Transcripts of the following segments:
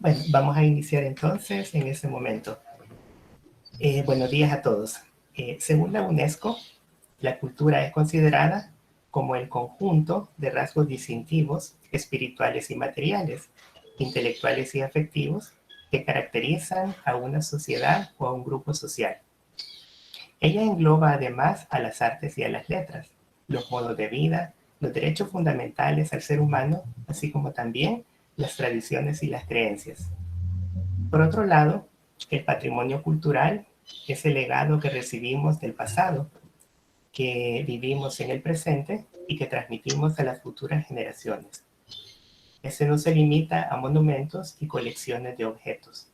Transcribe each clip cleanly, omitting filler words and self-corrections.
Bueno, vamos a iniciar entonces en este momento. Buenos días a todos. Según la UNESCO, la cultura es considerada como el conjunto de rasgos distintivos, espirituales y materiales, intelectuales y afectivos, que caracterizan a una sociedad o a un grupo social. Ella engloba además a las artes y a las letras, los modos de vida, los derechos fundamentales al ser humano, así como también las tradiciones y las creencias. Por otro lado, el patrimonio cultural es el legado que recibimos del pasado, que vivimos en el presente y que transmitimos a las futuras generaciones. Este no se limita a monumentos y colecciones de objetos.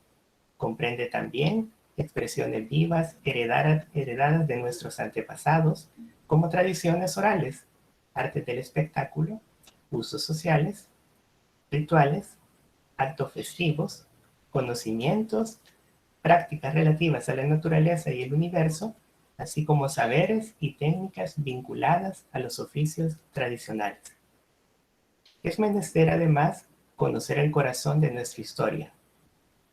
Comprende también expresiones vivas heredadas de nuestros antepasados, como tradiciones orales, artes del espectáculo, usos sociales, rituales, actos festivos, conocimientos, prácticas relativas a la naturaleza y el universo, así como saberes y técnicas vinculadas a los oficios tradicionales. Es menester además conocer el corazón de nuestra historia,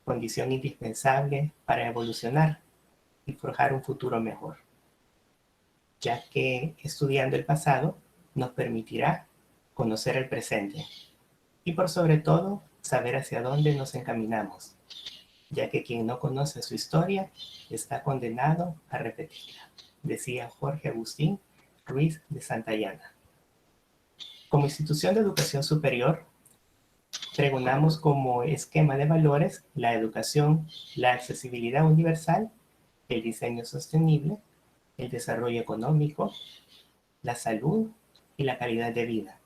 condición indispensable para evolucionar y forjar un futuro mejor, ya que estudiando el pasado nos permitirá conocer el presente y por sobre todo saber hacia dónde nos encaminamos, ya que quien no conoce su historia está condenado a repetirla, decía Jorge Agustín Ruiz de Santayana. Como institución de educación superior, pregonamos como esquema de valores la educación, la accesibilidad universal, el diseño sostenible, el desarrollo económico, la salud y la calidad de vida,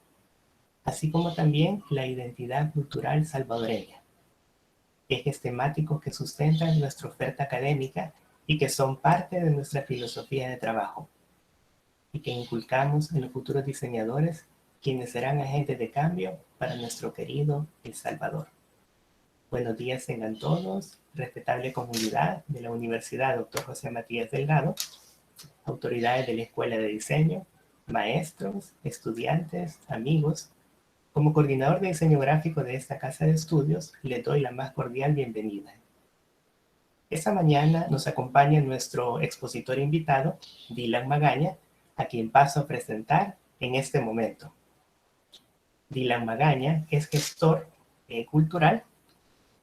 así como también la identidad cultural salvadoreña, ejes temáticos que sustentan nuestra oferta académica y que son parte de nuestra filosofía de trabajo, y que inculcamos en los futuros diseñadores, quienes serán agentes de cambio para nuestro querido El Salvador. Buenos días tengan todos, respetable comunidad de la Universidad Dr. José Matías Delgado, autoridades de la Escuela de Diseño, maestros, estudiantes, amigos. Como coordinador de diseño gráfico de esta casa de estudios, les doy la más cordial bienvenida. Esta mañana nos acompaña nuestro expositor invitado, Dylan Magaña, a quien paso a presentar en este momento. Dylan Magaña es gestor cultural,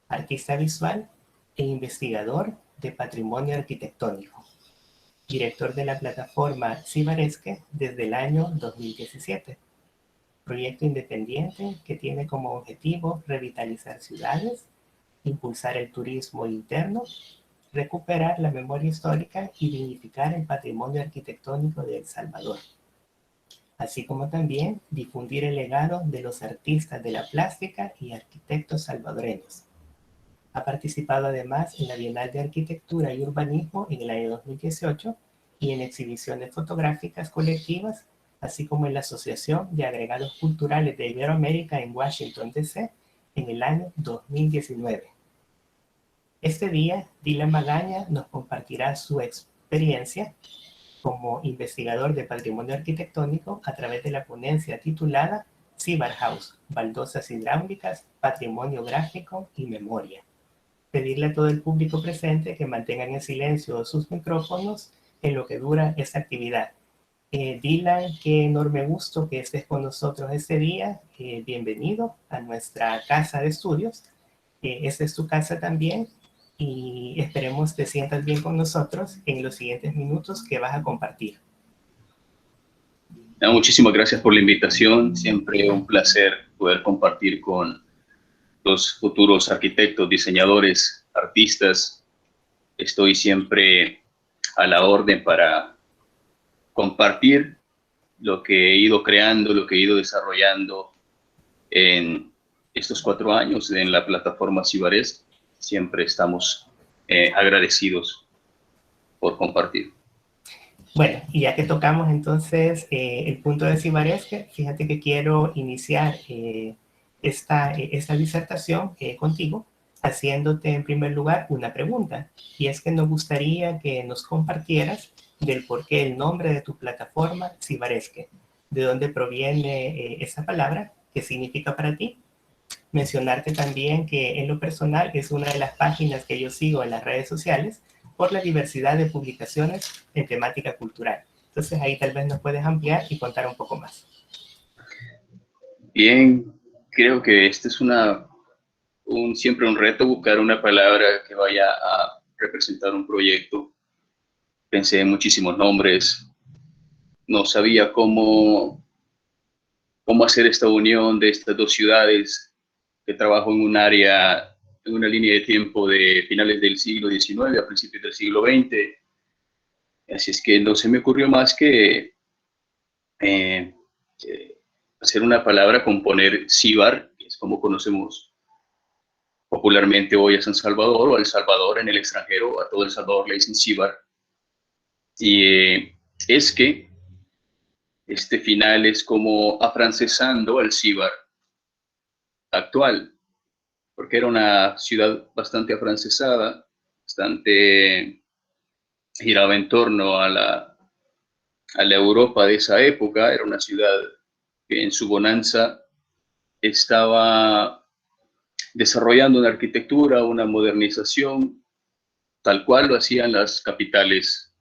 artista visual e investigador de patrimonio arquitectónico, director de la plataforma Cibaresque desde el año 2017, proyecto independiente que tiene como objetivo revitalizar ciudades, impulsar el turismo interno, recuperar la memoria histórica y dignificar el patrimonio arquitectónico de El Salvador, así como también difundir el legado de los artistas de la plástica y arquitectos salvadoreños. Ha participado además en la Bienal de Arquitectura y Urbanismo en el año 2018 y en exhibiciones fotográficas colectivas, así como en la Asociación de Agregados Culturales de Iberoamérica en Washington, D.C. en el año 2019. Este día, Dylan Magaña nos compartirá su experiencia como investigador de patrimonio arquitectónico a través de la ponencia titulada Cibarhouse, baldosas hidráulicas, patrimonio gráfico y memoria. Pedirle a todo el público presente que mantengan en silencio sus micrófonos en lo que dura esta actividad. Dylan, qué enorme gusto que estés con nosotros este día. Bienvenido a nuestra casa de estudios. Esta es tu casa también y esperemos te sientas bien con nosotros en los siguientes minutos que vas a compartir. Muchísimas gracias por la invitación. Siempre un placer poder compartir con los futuros arquitectos, diseñadores, artistas. Estoy siempre a la orden para compartir lo que he ido creando, lo que he ido desarrollando en estos 4 años en la plataforma Cibaresque. Siempre estamos agradecidos por compartir. Bueno, y ya que tocamos entonces el punto de Cibaresque, fíjate que quiero iniciar esta disertación contigo haciéndote en primer lugar una pregunta, y es que nos gustaría que nos compartieras del por qué el nombre de tu plataforma Cibaresque, de dónde proviene esa palabra, qué significa para ti, Mencionarte también que en lo personal es una de las páginas que yo sigo en las redes sociales por la diversidad de publicaciones en temática cultural. Entonces ahí tal vez nos puedes ampliar y contar un poco más. Bien, creo que este es siempre un reto buscar una palabra que vaya a representar un proyecto. Pensé en muchísimos nombres, no sabía cómo hacer esta unión de estas dos ciudades que trabajo en un área, en una línea de tiempo de finales del siglo XIX a principios del siglo XX. Así es que no se me ocurrió más que eh, hacer una palabra, componer Cíbar, que es como conocemos popularmente hoy a San Salvador o a El Salvador en el extranjero, a todo El Salvador le dicen Cíbar. Y es que este final es como afrancesando al Cíbar actual, porque era una ciudad bastante afrancesada, bastante giraba en torno a la Europa de esa época, era una ciudad que en su bonanza estaba desarrollando una arquitectura, una modernización, tal cual lo hacían las capitales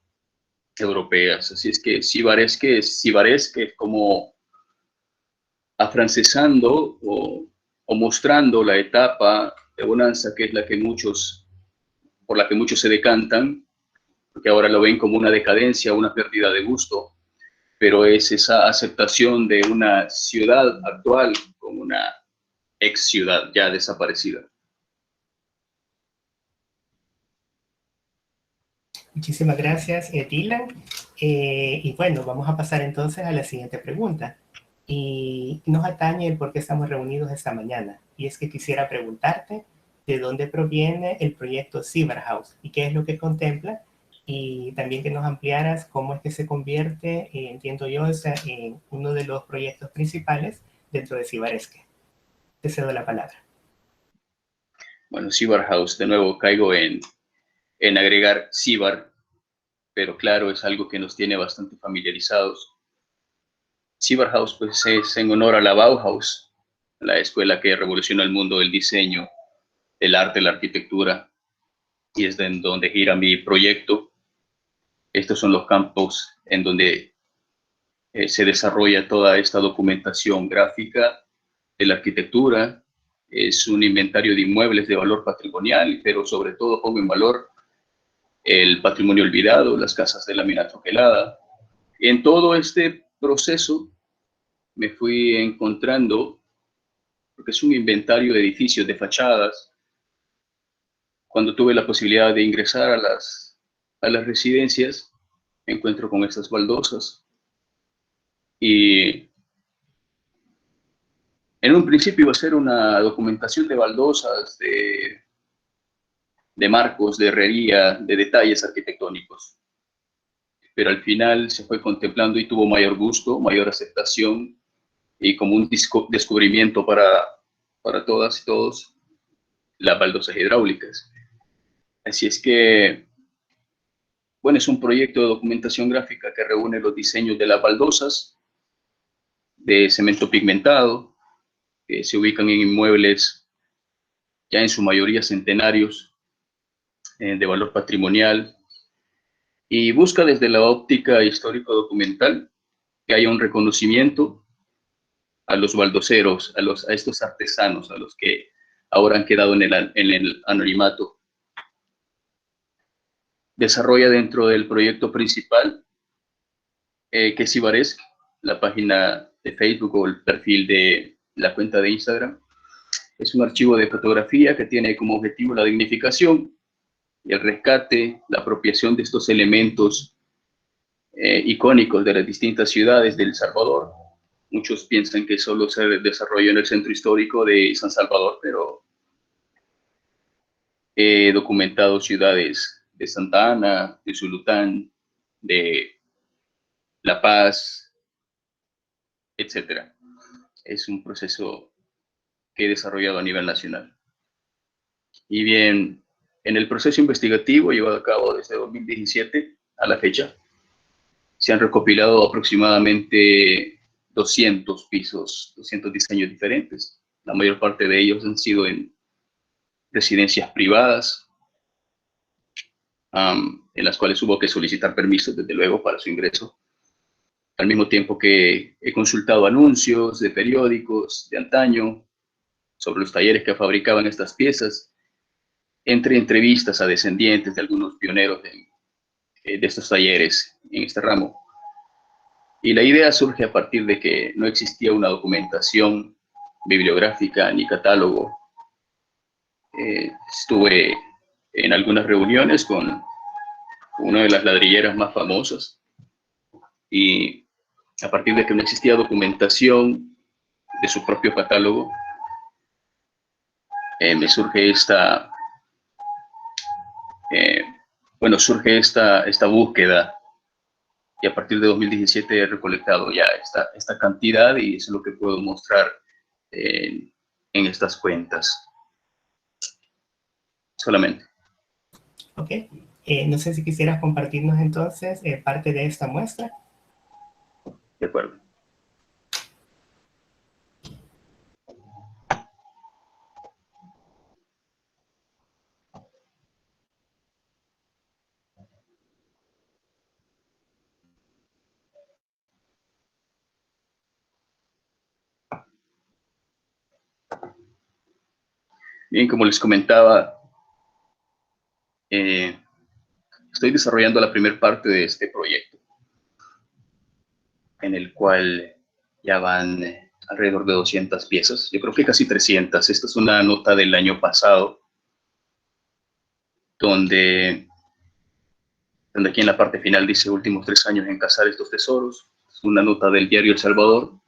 europeas. Así es que Cibaresque es como afrancesando o mostrando la etapa de bonanza que es por la que muchos se decantan, porque ahora lo ven como una decadencia, una pérdida de gusto, pero es esa aceptación de una ciudad actual como una ex ciudad ya desaparecida. Muchísimas gracias, Dylan. Y bueno, vamos a pasar entonces a la siguiente pregunta. Y nos atañe el por qué estamos reunidos esta mañana. Y es que quisiera preguntarte de dónde proviene el proyecto Cyberhouse y qué es lo que contempla. Y también que nos ampliaras cómo es que se convierte, entiendo yo, en uno de los proyectos principales dentro de Cibaresque. Te cedo la palabra. Bueno, Cyberhouse, de nuevo caigo en agregar Cibar, pero claro, es algo que nos tiene bastante familiarizados. Cyberhouse pues, es en honor a la Bauhaus, la escuela que revolucionó el mundo del diseño, el arte, la arquitectura, y es en donde gira mi proyecto. Estos son los campos en donde se desarrolla toda esta documentación gráfica de la arquitectura. Es un inventario de inmuebles de valor patrimonial, pero sobre todo pongo en valor el patrimonio olvidado, las casas de la mina troquelada. En todo este proceso me fui encontrando, porque es un inventario de edificios, de fachadas, cuando tuve la posibilidad de ingresar a las residencias, me encuentro con estas baldosas. Y en un principio iba a ser una documentación de baldosas, de marcos, de herrería, de detalles arquitectónicos. Pero al final se fue contemplando y tuvo mayor gusto, mayor aceptación y como un descubrimiento para todas y todos las baldosas hidráulicas. Así es que, bueno, es un proyecto de documentación gráfica que reúne los diseños de las baldosas de cemento pigmentado, que se ubican en inmuebles ya en su mayoría centenarios, de valor patrimonial, y busca desde la óptica histórico-documental que haya un reconocimiento a los baldoseros, a estos artesanos, a los que ahora han quedado en el anonimato. Desarrolla dentro del proyecto principal, que es Cibaresque, la página de Facebook o el perfil de la cuenta de Instagram. Es un archivo de fotografía que tiene como objetivo la dignificación y el rescate, la apropiación de estos elementos icónicos de las distintas ciudades de El Salvador. Muchos piensan que solo se desarrolló en el centro histórico de San Salvador, pero he documentado ciudades de Santa Ana, de Zulután, de La Paz, etcétera. Es un proceso que he desarrollado a nivel nacional. Y bien, en el proceso investigativo llevado a cabo desde 2017 a la fecha, se han recopilado aproximadamente 200 pisos, 200 diseños diferentes, La mayor parte de ellos han sido en residencias privadas, en las cuales hubo que solicitar permisos, desde luego, para su ingreso. Al mismo tiempo que he consultado anuncios de periódicos de antaño sobre los talleres que fabricaban estas piezas, entre entrevistas a descendientes de algunos pioneros de estos talleres en este ramo. Y la idea surge a partir de que no existía una documentación bibliográfica ni catálogo. Estuve en algunas reuniones con una de las ladrilleras más famosas y a partir de que no existía documentación de su propio catálogo, me surge esta búsqueda, y a partir de 2017 he recolectado ya esta cantidad, y eso es lo que puedo mostrar en estas cuentas solamente. Ok. No sé si quisieras compartirnos entonces parte de esta muestra. De acuerdo. Bien, como les comentaba, estoy desarrollando la primera parte de este proyecto, en el cual ya van alrededor de 200 piezas, yo creo que casi 300. Esta es una nota del año pasado, donde aquí en la parte final dice: últimos 3 años en cazar estos tesoros. Es una nota del diario El Salvador.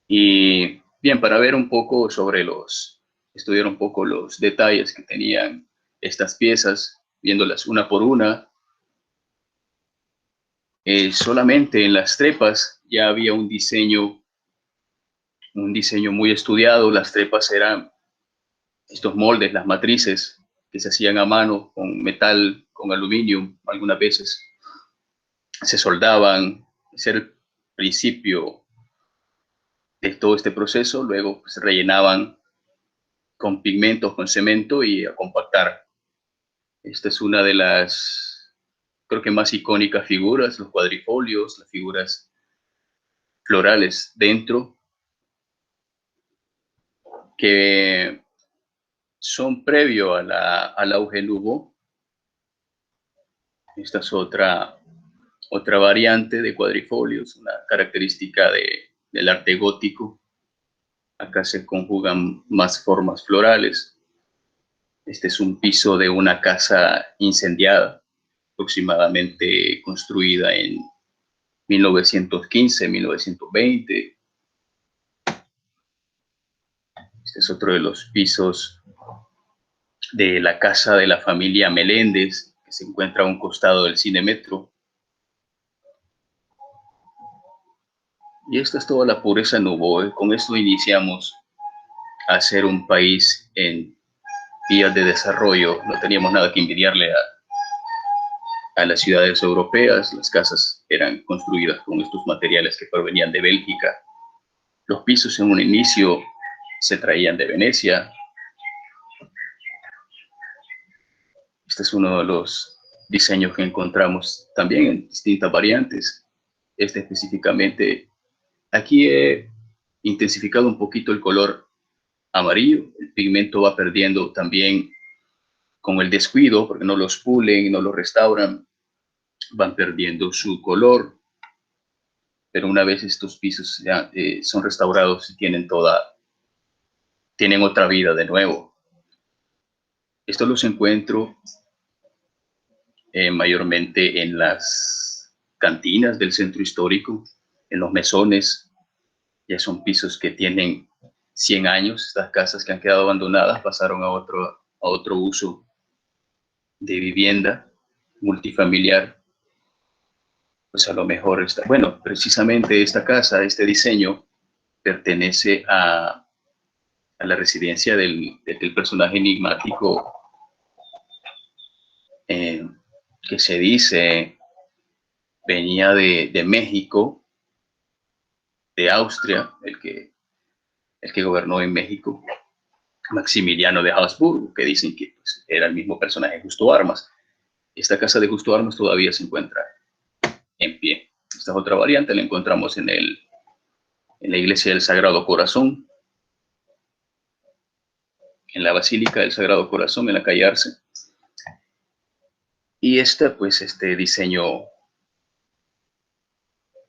Y bien, para ver un poco estudiar un poco los detalles que tenían estas piezas, viéndolas una por una. Solamente en las trepas ya había un diseño muy estudiado. Las trepas eran estos moldes, las matrices que se hacían a mano con metal, con aluminio, algunas veces se soldaban. Ese era el principio de todo este proceso. Luego se rellenaban con pigmentos, con cemento, y a compactar. Esta es una de las, creo que más icónicas figuras, los cuadrifolios, las figuras florales dentro, que son previo al auge Lugo. Esta es otra variante de cuadrifolios, una característica del arte gótico. Acá se conjugan más formas florales. Este es un piso de una casa incendiada, aproximadamente construida en 1915, 1920. Este es otro de los pisos de la casa de la familia Meléndez, que se encuentra a un costado del Cine Metro. Y esta es toda la pureza Nubo. Con esto iniciamos a ser un país en vías de desarrollo. No teníamos nada que envidiarle a las ciudades europeas. Las casas eran construidas con estos materiales que provenían de Bélgica. Los pisos en un inicio se traían de Venecia. Este es uno de los diseños que encontramos también en distintas variantes. Este específicamente, aquí he intensificado un poquito el color amarillo. El pigmento va perdiendo también con el descuido, porque no los pulen, no los restauran, van perdiendo su color. Pero una vez estos pisos ya, son restaurados y tienen otra vida de nuevo. Estos los encuentro mayormente en las cantinas del centro histórico, en los mesones. Ya son pisos que tienen 100 años. Estas casas que han quedado abandonadas pasaron a otro uso de vivienda multifamiliar. Pues a lo mejor bueno, precisamente esta casa, este diseño, pertenece a la residencia del personaje enigmático que se dice venía de México, de Austria, el que gobernó en México, Maximiliano de Habsburgo, que dicen que pues, era el mismo personaje Justo Armas. Esta casa de Justo Armas todavía se encuentra en pie. Esta es otra variante, la encontramos en la iglesia del Sagrado Corazón, en la Basílica del Sagrado Corazón, en la calle Arce. Y pues este diseño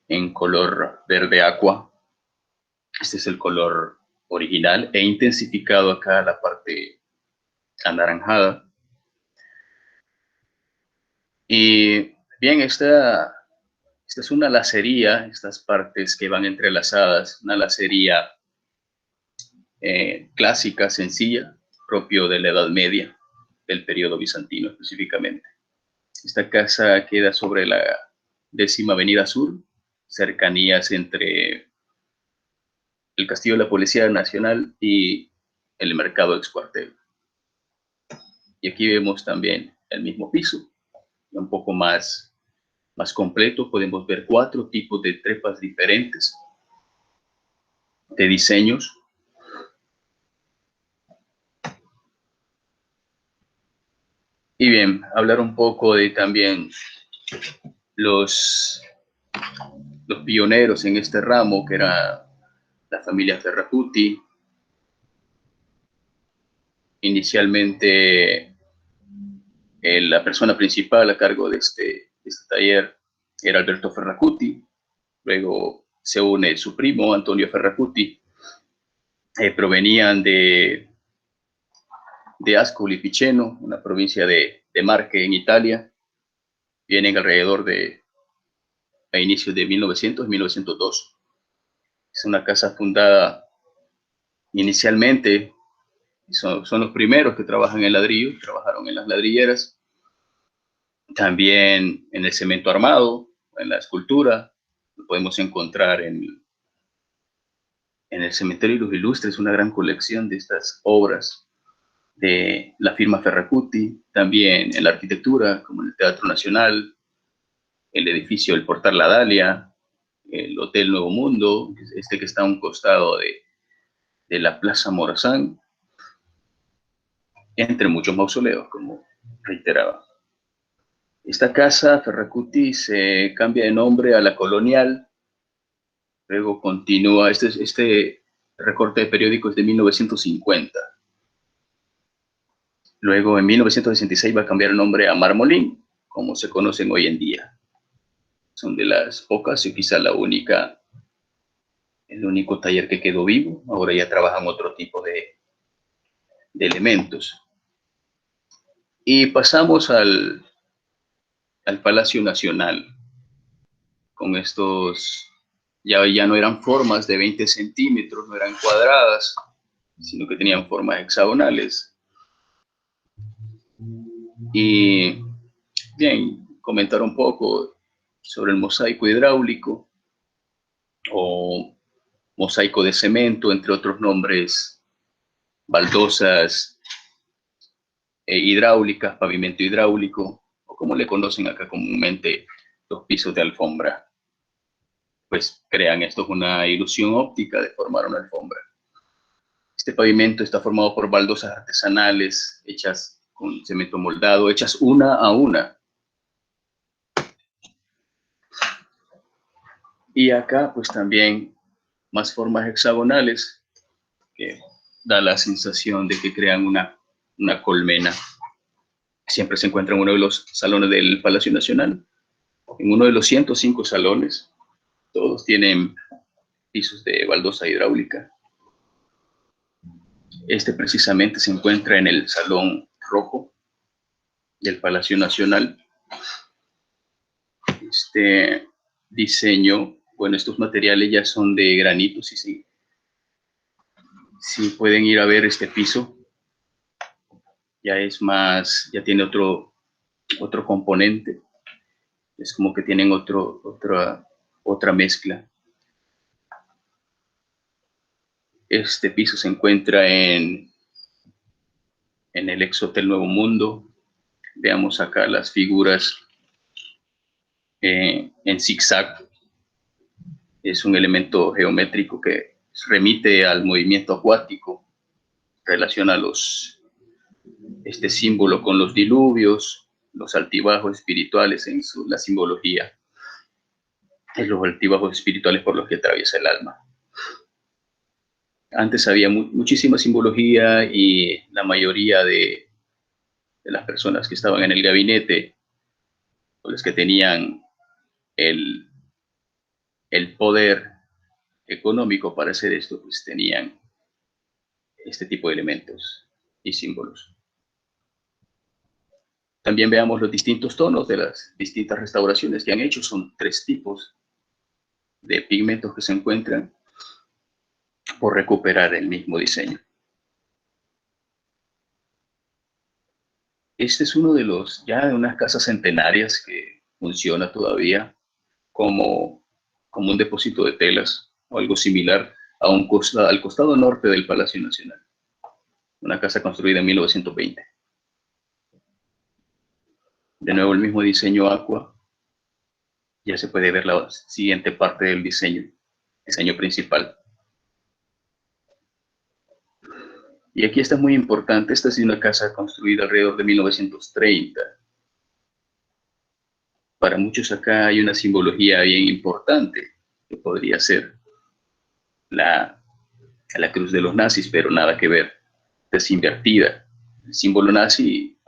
en color verde aqua. Este es el color original. He intensificado acá la parte anaranjada. Y bien, esta es una lacería, estas partes que van entrelazadas, una lacería clásica, sencilla, propio de la Edad Media, del periodo bizantino específicamente. Esta casa queda sobre la 10ª Avenida Sur, cercanías entre el Castillo de la Policía Nacional y el Mercado Excuartel. Y aquí vemos también el mismo piso, un poco más completo. Podemos ver 4 tipos de trepas diferentes de diseños. Y bien, hablar un poco de también los pioneros en este ramo, que era la familia Ferracuti. Inicialmente, la persona principal a cargo de este taller era Alberto Ferracuti. Luego se une su primo, Antonio Ferracuti. Provenían de Ascoli Piceno, una provincia de Marche, en Italia. Vienen alrededor a inicios de 1902. Es una casa fundada inicialmente, son los primeros que trabajan en ladrillo, trabajaron en las ladrilleras, también en el cemento armado, en la escultura. Lo podemos encontrar en el Cementerio de los Ilustres, una gran colección de estas obras de la firma Ferracuti, también en la arquitectura, como en el Teatro Nacional, el edificio del Portal La Dalia, el Hotel Nuevo Mundo, este que está a un costado de la Plaza Morazán, entre muchos mausoleos, como reiteraba. Esta casa, Ferracuti, se cambia de nombre a la Colonial, luego continúa, este recorte de periódico es de 1950. Luego, en 1966, va a cambiar el nombre a Marmolín, como se conocen hoy en día. Son de las pocas, y quizá el único taller que quedó vivo. Ahora ya trabajan otro tipo de elementos. Y pasamos al Palacio Nacional, con estos, ya no eran formas de 20 centímetros, no eran cuadradas, sino que tenían formas hexagonales. Y bien, comentar un poco sobre el mosaico hidráulico o mosaico de cemento, entre otros nombres, baldosas hidráulicas, pavimento hidráulico, o como le conocen acá comúnmente, los pisos de alfombra. Pues crean esto una ilusión óptica de formar una alfombra. Este pavimento está formado por baldosas artesanales hechas con cemento moldado, hechas una a una. Y acá pues también más formas hexagonales que da la sensación de que crean una colmena. Siempre se encuentra en uno de los salones del Palacio Nacional, en uno de los 105 salones. Todos tienen pisos de baldosa hidráulica. Este precisamente se encuentra en el Salón Rojo del Palacio Nacional. Este diseño, bueno, estos materiales ya son de granito, sí pueden ir a ver este piso. Ya es más, ya tiene otro componente. Es como que tienen otra mezcla. Este piso se encuentra en el ex Hotel Nuevo Mundo. Veamos acá las figuras en zigzag. Es un elemento geométrico que remite al movimiento acuático, relaciona este símbolo con los diluvios, los altibajos espirituales en la simbología, es los altibajos espirituales por los que atraviesa el alma. Antes había muchísima simbología y la mayoría de las personas que estaban en el gabinete, o los que tenían el poder económico para hacer esto, pues tenían este tipo de elementos y símbolos. También veamos los distintos tonos de las distintas restauraciones que han hecho. Son 3 tipos de pigmentos que se encuentran por recuperar el mismo diseño. Este es uno de de unas casas centenarias que funciona todavía como un depósito de telas o algo similar al costado norte del Palacio Nacional. Una casa construida en 1920. De nuevo el mismo diseño aqua. Ya se puede ver la siguiente parte del diseño principal. Y aquí está muy importante, esta es una casa construida alrededor de 1930. Para muchos acá hay una simbología bien importante, que podría ser la cruz de los nazis, pero nada que ver, es invertida. El símbolo nazi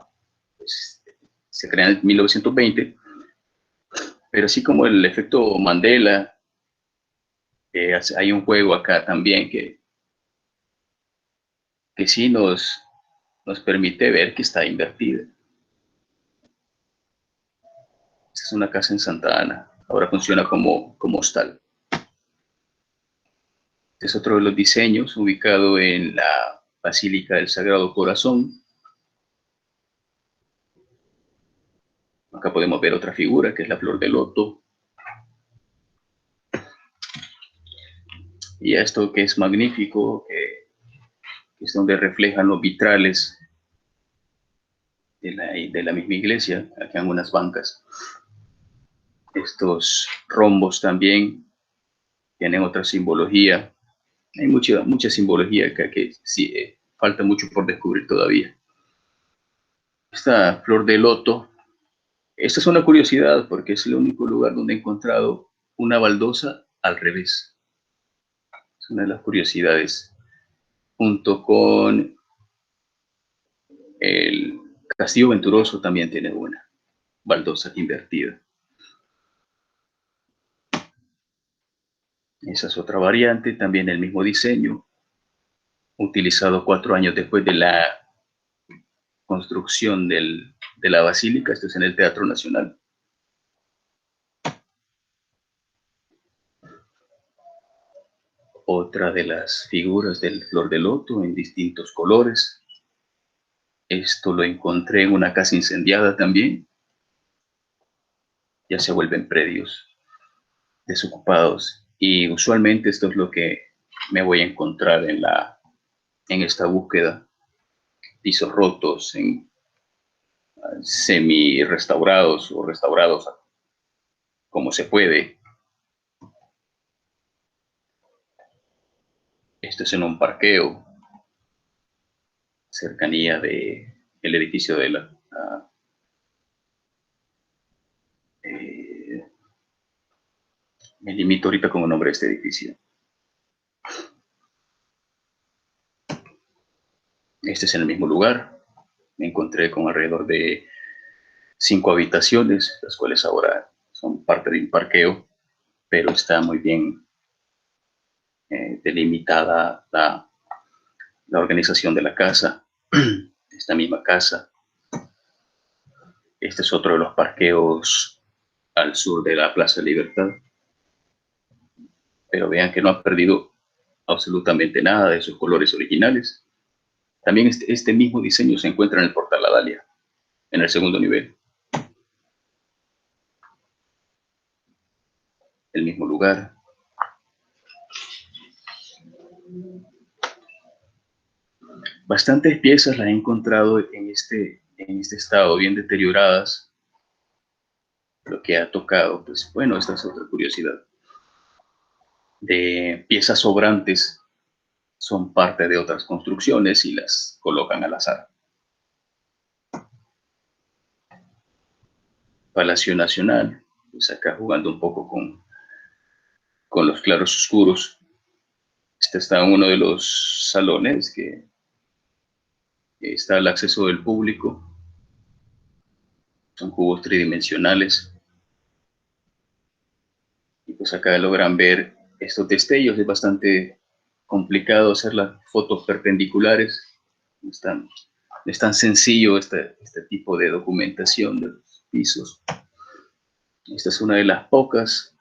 pues, se crea en 1920, pero así como el efecto Mandela, hay un juego acá también que sí nos permite ver que está invertida. Esta es una casa en Santa Ana, ahora funciona como hostal. Este es otro de los diseños, ubicado en la Basílica del Sagrado Corazón. Acá podemos ver otra figura, que es la flor de loto. Y esto que es magnífico, es donde reflejan los vitrales de la misma iglesia, aquí en unas bancas. Estos rombos también tienen otra simbología. Hay mucha simbología acá que sí, falta mucho por descubrir todavía. Esta flor de loto, esta es una curiosidad porque es el único lugar donde he encontrado una baldosa al revés. Es una de las curiosidades, junto con el Castillo Venturoso también tiene una baldosa invertida. Esa es otra variante, también el mismo diseño, utilizado 4 años después de la construcción de la basílica. Esto es en el Teatro Nacional. Otra de las figuras del flor de loto en distintos colores. Esto lo encontré en una casa incendiada también. Ya se vuelven predios desocupados. Y usualmente esto es lo que me voy a encontrar en esta búsqueda. Pisos rotos, semi-restaurados o restaurados como se puede. Esto es en un parqueo, cercanía del edificio de me limito ahorita con el nombre de este edificio. Este es en el mismo lugar. Me encontré con alrededor de 5 habitaciones, las cuales ahora son parte de un parqueo, pero está muy bien delimitada la organización de la casa. Esta misma casa. Este es otro de los parqueos al sur de la Plaza Libertad. Pero vean que no ha perdido absolutamente nada de sus colores originales. También este mismo diseño se encuentra en el Portal La Dalia, en el segundo nivel. El mismo lugar. Bastantes piezas las he encontrado en este estado, bien deterioradas. Lo que ha tocado, pues bueno, esta es otra curiosidad. de piezas sobrantes son parte de otras construcciones y las colocan al azar. Palacio Nacional, pues acá jugando un poco con los claros oscuros. Este está en uno de los salones que está al acceso del público. Son cubos tridimensionales. Y pues acá logran ver estos destellos. Es bastante complicado hacer las fotos perpendiculares. No es tan sencillo este tipo de documentación de los pisos. Esta es una de las pocas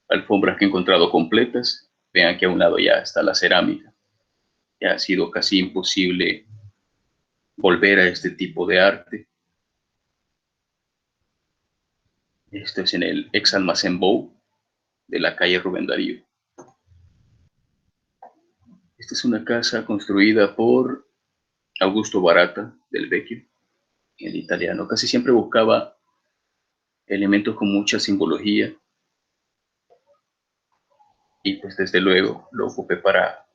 alfombras que he encontrado completas. Vean que a un lado ya está la cerámica. Ya ha sido casi imposible volver a este tipo de arte. Esto es en el ex almacén Bou de la calle Rubén Darío. Esta es una casa construida por Augusto Barata del Vecchio, el italiano. Casi siempre buscaba elementos con mucha simbología y pues desde luego lo ocupé para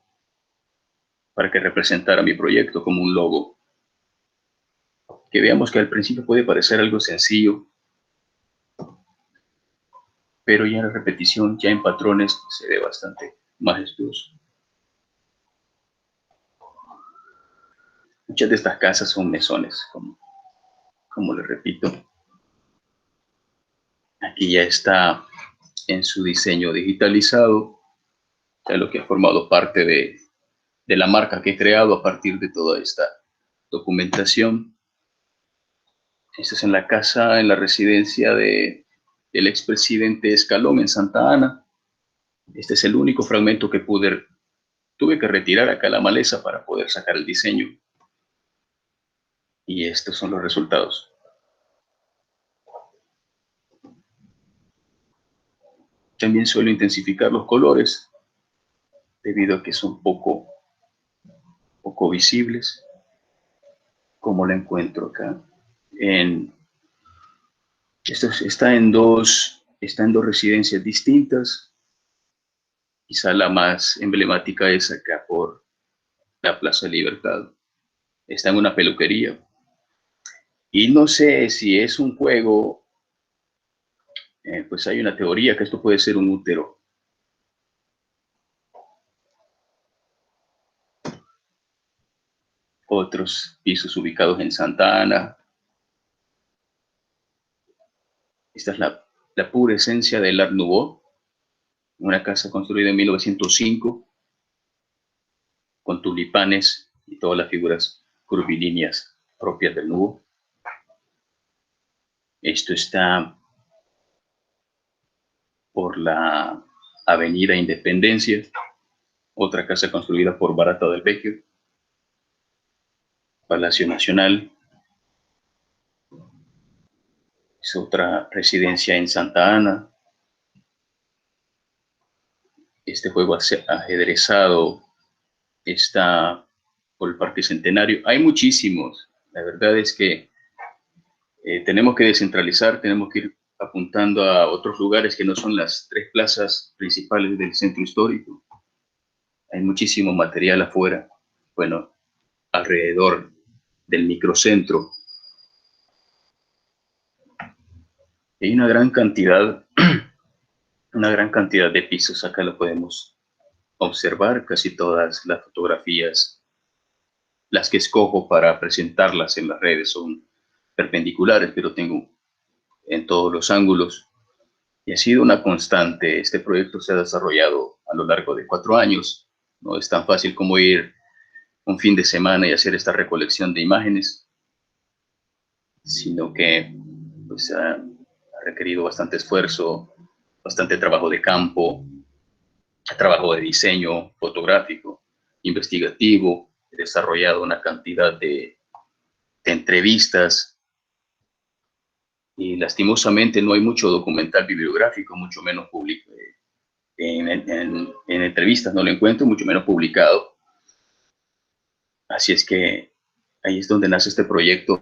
que representara mi proyecto como un logo. Que veamos que al principio puede parecer algo sencillo, pero ya en la repetición, ya en patrones, se ve bastante majestuoso. Muchas de estas casas son mesones, como les repito. Aquí ya está en su diseño digitalizado, ya lo que ha formado parte de la marca que he creado a partir de toda esta documentación. Esta es en la casa, en la residencia del expresidente Escalón en Santa Ana. Este es el único fragmento que tuve que retirar acá la maleza para poder sacar el diseño. Y estos son los resultados. También suelo intensificar los colores debido a que son poco visibles. Como la encuentro acá. Esto está en dos residencias distintas. Quizá la más emblemática es acá por la Plaza Libertad. Está en una peluquería. Y no sé si es un juego, pues hay una teoría que esto puede ser un útero. Otros pisos ubicados en Santa Ana. Esta es la pura esencia del Art Nouveau, una casa construida en 1905, con tulipanes y todas las figuras curvilíneas propias del Nouveau. Esto está por la Avenida Independencia, otra casa construida por Barata del Vecchio. Palacio Nacional, es otra residencia en Santa Ana. Este juego ajedrezado está por el Parque Centenario. Hay muchísimos. La verdad es que tenemos que descentralizar, tenemos que ir apuntando a otros lugares que no son las tres plazas principales del centro histórico. Hay muchísimo material afuera, bueno, alrededor del microcentro. Hay una gran cantidad de pisos. Acá lo podemos observar. Casi todas las fotografías, las que escojo para presentarlas en las redes, son perpendiculares, pero tengo en todos los ángulos. Y ha sido una constante. Este proyecto se ha desarrollado a lo largo de 4 años. No es tan fácil como ir un fin de semana y hacer esta recolección de imágenes, sino que pues, ha requerido bastante esfuerzo, bastante trabajo de campo, trabajo de diseño fotográfico, investigativo. He desarrollado una cantidad de entrevistas y lastimosamente no hay mucho documental bibliográfico, mucho menos público. En entrevistas no lo encuentro, mucho menos publicado. Así es que ahí es donde nace este proyecto.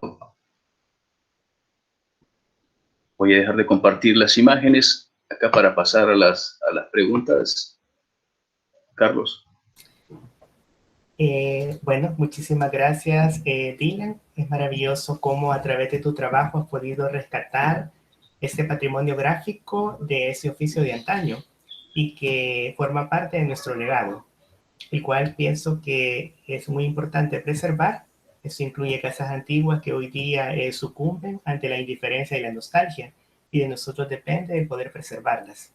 Voy a dejar de compartir las imágenes acá para pasar a las preguntas. Carlos. Bueno, muchísimas gracias, Dylan. Es maravilloso cómo a través de tu trabajo has podido rescatar este patrimonio gráfico de ese oficio de antaño y que forma parte de nuestro legado, el cual pienso que es muy importante preservar. Eso incluye casas antiguas que hoy día sucumben ante la indiferencia y la nostalgia, y de nosotros depende el poder preservarlas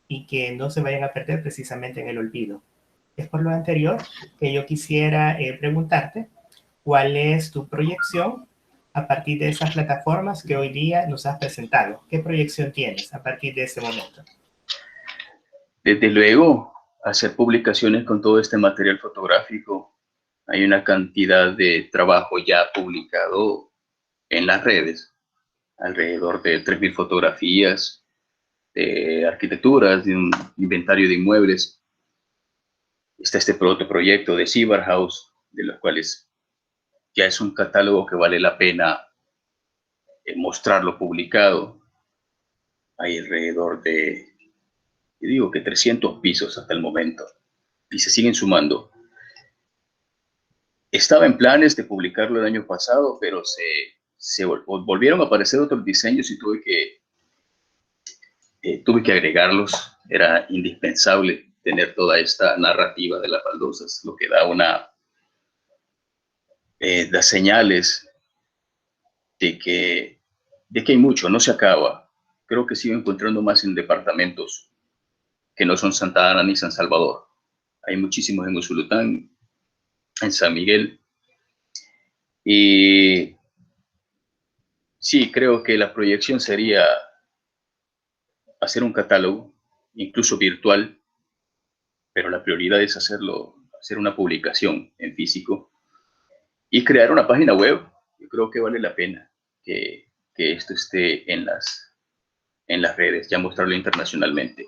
y que no se vayan a perder precisamente en el olvido. Es por lo anterior que yo quisiera preguntarte cuál es tu proyección a partir de esas plataformas que hoy día nos has presentado. ¿Qué proyección tienes a partir de ese momento? Desde luego, hacer publicaciones con todo este material fotográfico. Hay una cantidad de trabajo ya publicado en las redes, alrededor de 3.000 fotografías de arquitecturas, de un inventario de inmuebles. Está este otro proyecto de Cyber House, de los cuales ya es un catálogo que vale la pena mostrarlo publicado. Hay alrededor de, yo digo que 300 pisos hasta el momento, y se siguen sumando. Estaba en planes de publicarlo el año pasado, pero se volvieron a aparecer otros diseños y tuve que agregarlos. Era indispensable tener toda esta narrativa de las baldosas, lo que da señales de que hay mucho, no se acaba. Creo que sigo encontrando más en departamentos que no son Santa Ana ni San Salvador. Hay muchísimos en Usulután, en San Miguel. Y sí, creo que la proyección sería hacer un catálogo, incluso virtual, pero la prioridad es hacer una publicación en físico y crear una página web. Yo creo que vale la pena que esto esté en las redes, ya mostrarlo internacionalmente.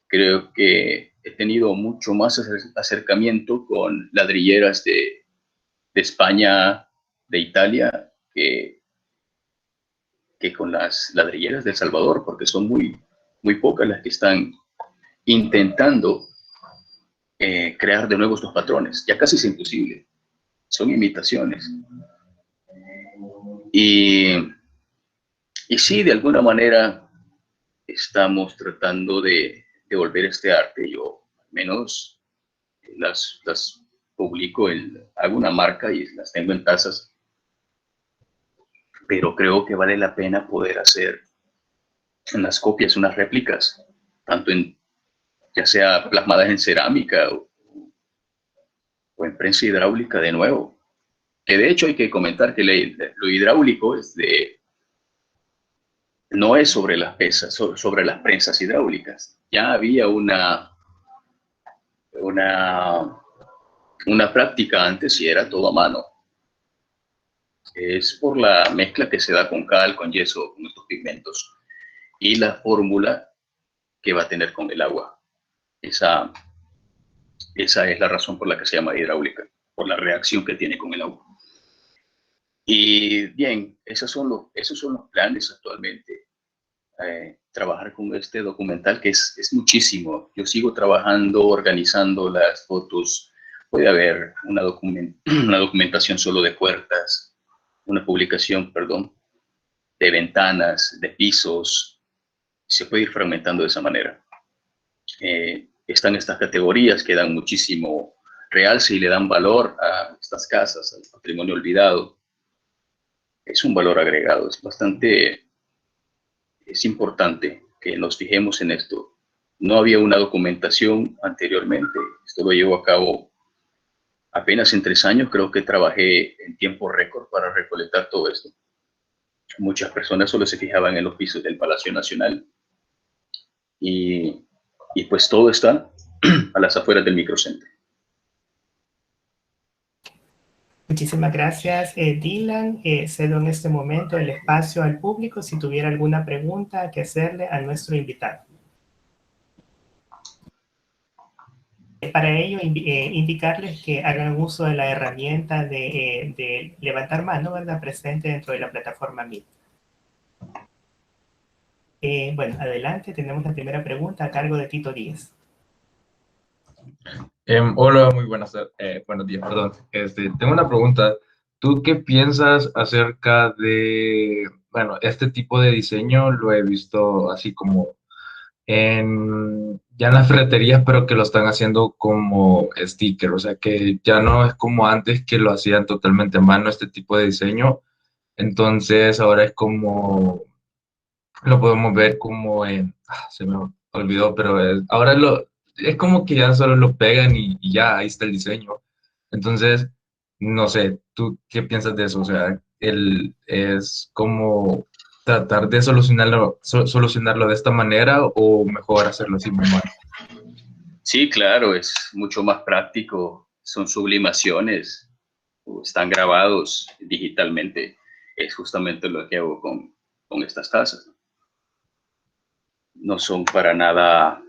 Creo que he tenido mucho más acercamiento con ladrilleras de España, de Italia, que con las ladrilleras de El Salvador, porque son muy pocas las que están intentando crear de nuevo estos patrones. Ya casi es imposible. Son imitaciones. Y sí, de alguna manera estamos tratando de devolver este arte. Yo al menos las publico, hago una marca y las tengo en tazas, pero creo que vale la pena poder hacer unas copias, unas réplicas, tanto ya sea plasmadas en cerámica o en prensa hidráulica de nuevo. Que de hecho hay que comentar que lo hidráulico no es sobre las pesas, sobre las prensas hidráulicas. Ya había una práctica antes y era todo a mano. Es por la mezcla que se da con cal, con yeso, con estos pigmentos y la fórmula que va a tener con el agua. Esa es la razón por la que se llama hidráulica, por la reacción que tiene con el agua. Y bien, esos son los planes actualmente. Trabajar con este documental, que es muchísimo. Yo sigo trabajando, organizando las fotos. Puede haber una documentación solo de puertas, una publicación, perdón, de ventanas, de pisos. Se puede ir fragmentando de esa manera. Están estas categorías que dan muchísimo realce y le dan valor a estas casas, al patrimonio olvidado. Es un valor agregado, es importante que nos fijemos en esto. No había una documentación anteriormente, esto lo llevo a cabo apenas en 3 años, creo que trabajé en tiempo récord para recolectar todo esto. Muchas personas solo se fijaban en los pisos del Palacio Nacional y pues todo está a las afueras del microcentro. Muchísimas gracias, Dylan. Cedo en este momento el espacio al público si tuviera alguna pregunta que hacerle a nuestro invitado. Para ello, indicarles que hagan uso de la herramienta de levantar mano, ¿verdad?, presente dentro de la plataforma Meet. Bueno, adelante, tenemos la primera pregunta a cargo de Tito Díaz. Hola, muy buenos días, perdón. Tengo una pregunta. ¿Tú qué piensas acerca de, bueno, este tipo de diseño? Lo he visto así como ya en las ferreterías, pero que lo están haciendo como sticker, o sea que ya no es como antes que lo hacían totalmente a mano este tipo de diseño. Entonces ahora es como, lo podemos ver como se me olvidó, pero ahora es como que ya solo lo pegan y ya, ahí está el diseño. Entonces, no sé, ¿tú qué piensas de eso? O sea, es como tratar de solucionarlo de esta manera o mejor hacerlo así manual. Sí, claro, es mucho más práctico, son sublimaciones, o están grabados digitalmente. Es justamente lo que hago con estas tazas. No son para nada,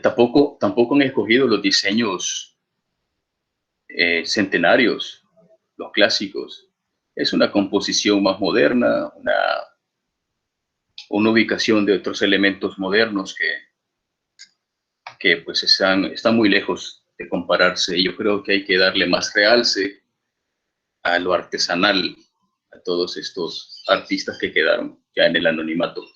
tampoco han escogido los diseños centenarios, los clásicos. Es una composición más moderna, una ubicación de otros elementos modernos que pues están muy lejos de compararse. Y yo creo que hay que darle más realce a lo artesanal, a todos estos artistas que quedaron ya en el anonimato.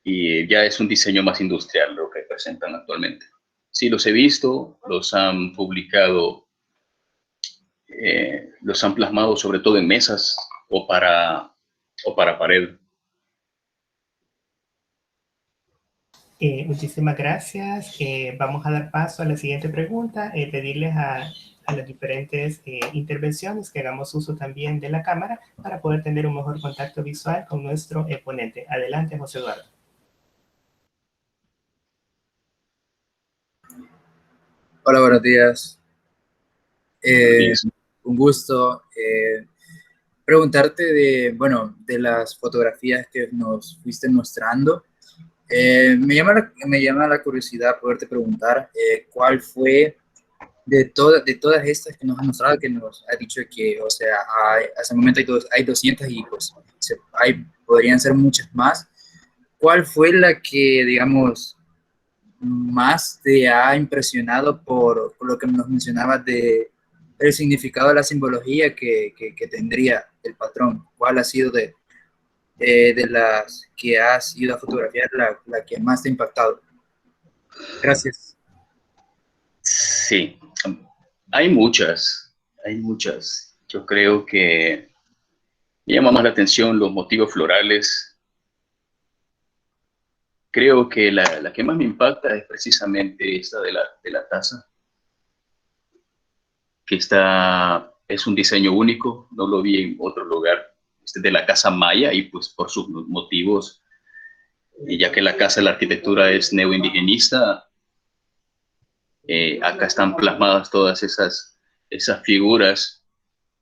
Y ya es un diseño más industrial lo que presentan actualmente. Sí, los he visto, los han publicado, los han plasmado sobre todo en mesas o para pared. Muchísimas gracias. Vamos a dar paso a la siguiente pregunta. Pedirles a las diferentes intervenciones que hagamos uso también de la cámara para poder tener un mejor contacto visual con nuestro ponente. Adelante, José Eduardo. Hola, buenos días. Buenos días. Un gusto preguntarte de las fotografías que nos fuiste mostrando. Me llama la curiosidad poderte preguntar cuál fue de todas estas que nos has mostrado, que nos has dicho que, o sea, hasta el momento hay 200 y pues podrían ser muchas más. ¿Cuál fue la que, digamos, más te ha impresionado por lo que nos mencionabas de el significado de la simbología que tendría el patrón? ¿Cuál ha sido de las que has ido a fotografiar la que más te ha impactado? Gracias. Sí, hay muchas. Yo creo que me llama más la atención los motivos florales. Creo que la que más me impacta es precisamente esta de la taza, que es un diseño único, no lo vi en otro lugar. Este es de la Casa Maya y pues por sus motivos, y ya que la arquitectura es neoindigenista, acá están plasmadas todas esas figuras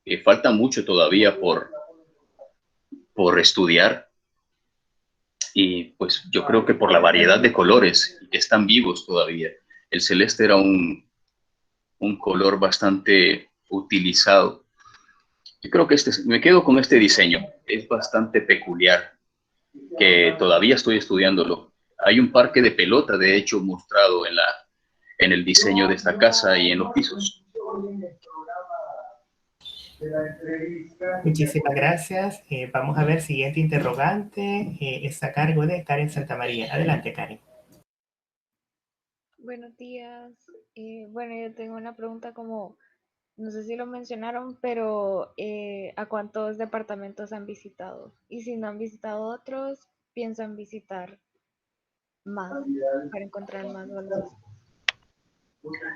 que falta mucho todavía por estudiar. Y pues yo creo que por la variedad de colores que están vivos todavía. El celeste era un color bastante utilizado. Yo creo que me quedo con este diseño. Es bastante peculiar, que todavía estoy estudiándolo. Hay un parque de pelota, de hecho, mostrado en el diseño de esta casa y en los pisos. Muchísimas gracias. Vamos a ver, siguiente interrogante. Está a cargo de Karen Santamaría. Adelante, Karen. Buenos días. Bueno, yo tengo una pregunta como, no sé si lo mencionaron, pero ¿a cuántos departamentos han visitado? Y si no han visitado otros, ¿piensan visitar más para encontrar más valor?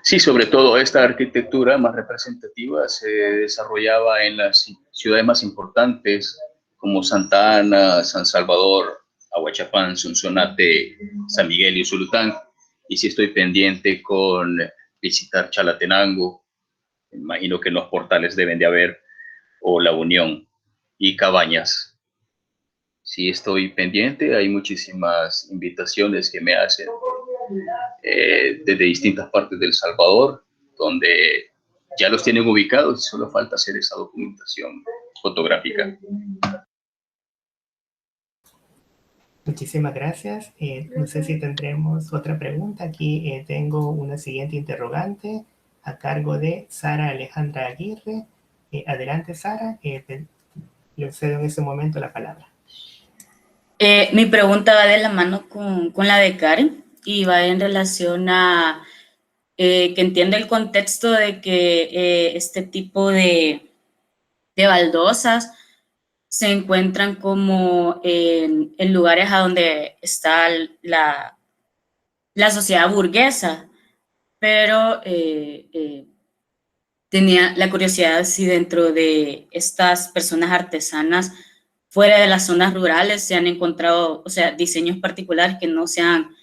Sí, sobre todo esta arquitectura más representativa se desarrollaba en las ciudades más importantes como Santa Ana, San Salvador, Aguachapán, Sonsonate, San Miguel y Usulután. Y sí estoy pendiente con visitar Chalatenango, imagino que en los portales deben de haber, o La Unión y Cabañas. Sí estoy pendiente, hay muchísimas invitaciones que me hacen desde distintas partes del Salvador, donde ya los tienen ubicados y solo falta hacer esa documentación fotográfica. Muchísimas gracias. No sé si tendremos otra pregunta. Aquí tengo una siguiente interrogante a cargo de Sara Alejandra Aguirre. Adelante, Sara. Le cedo en este momento la palabra. Mi pregunta va de la mano con la de Karen y va en relación a que entiendo el contexto de que este tipo de baldosas se encuentran como en lugares a donde está la sociedad burguesa, pero tenía la curiosidad si dentro de estas personas artesanas, fuera de las zonas rurales, se han encontrado, o sea, diseños particulares que no sean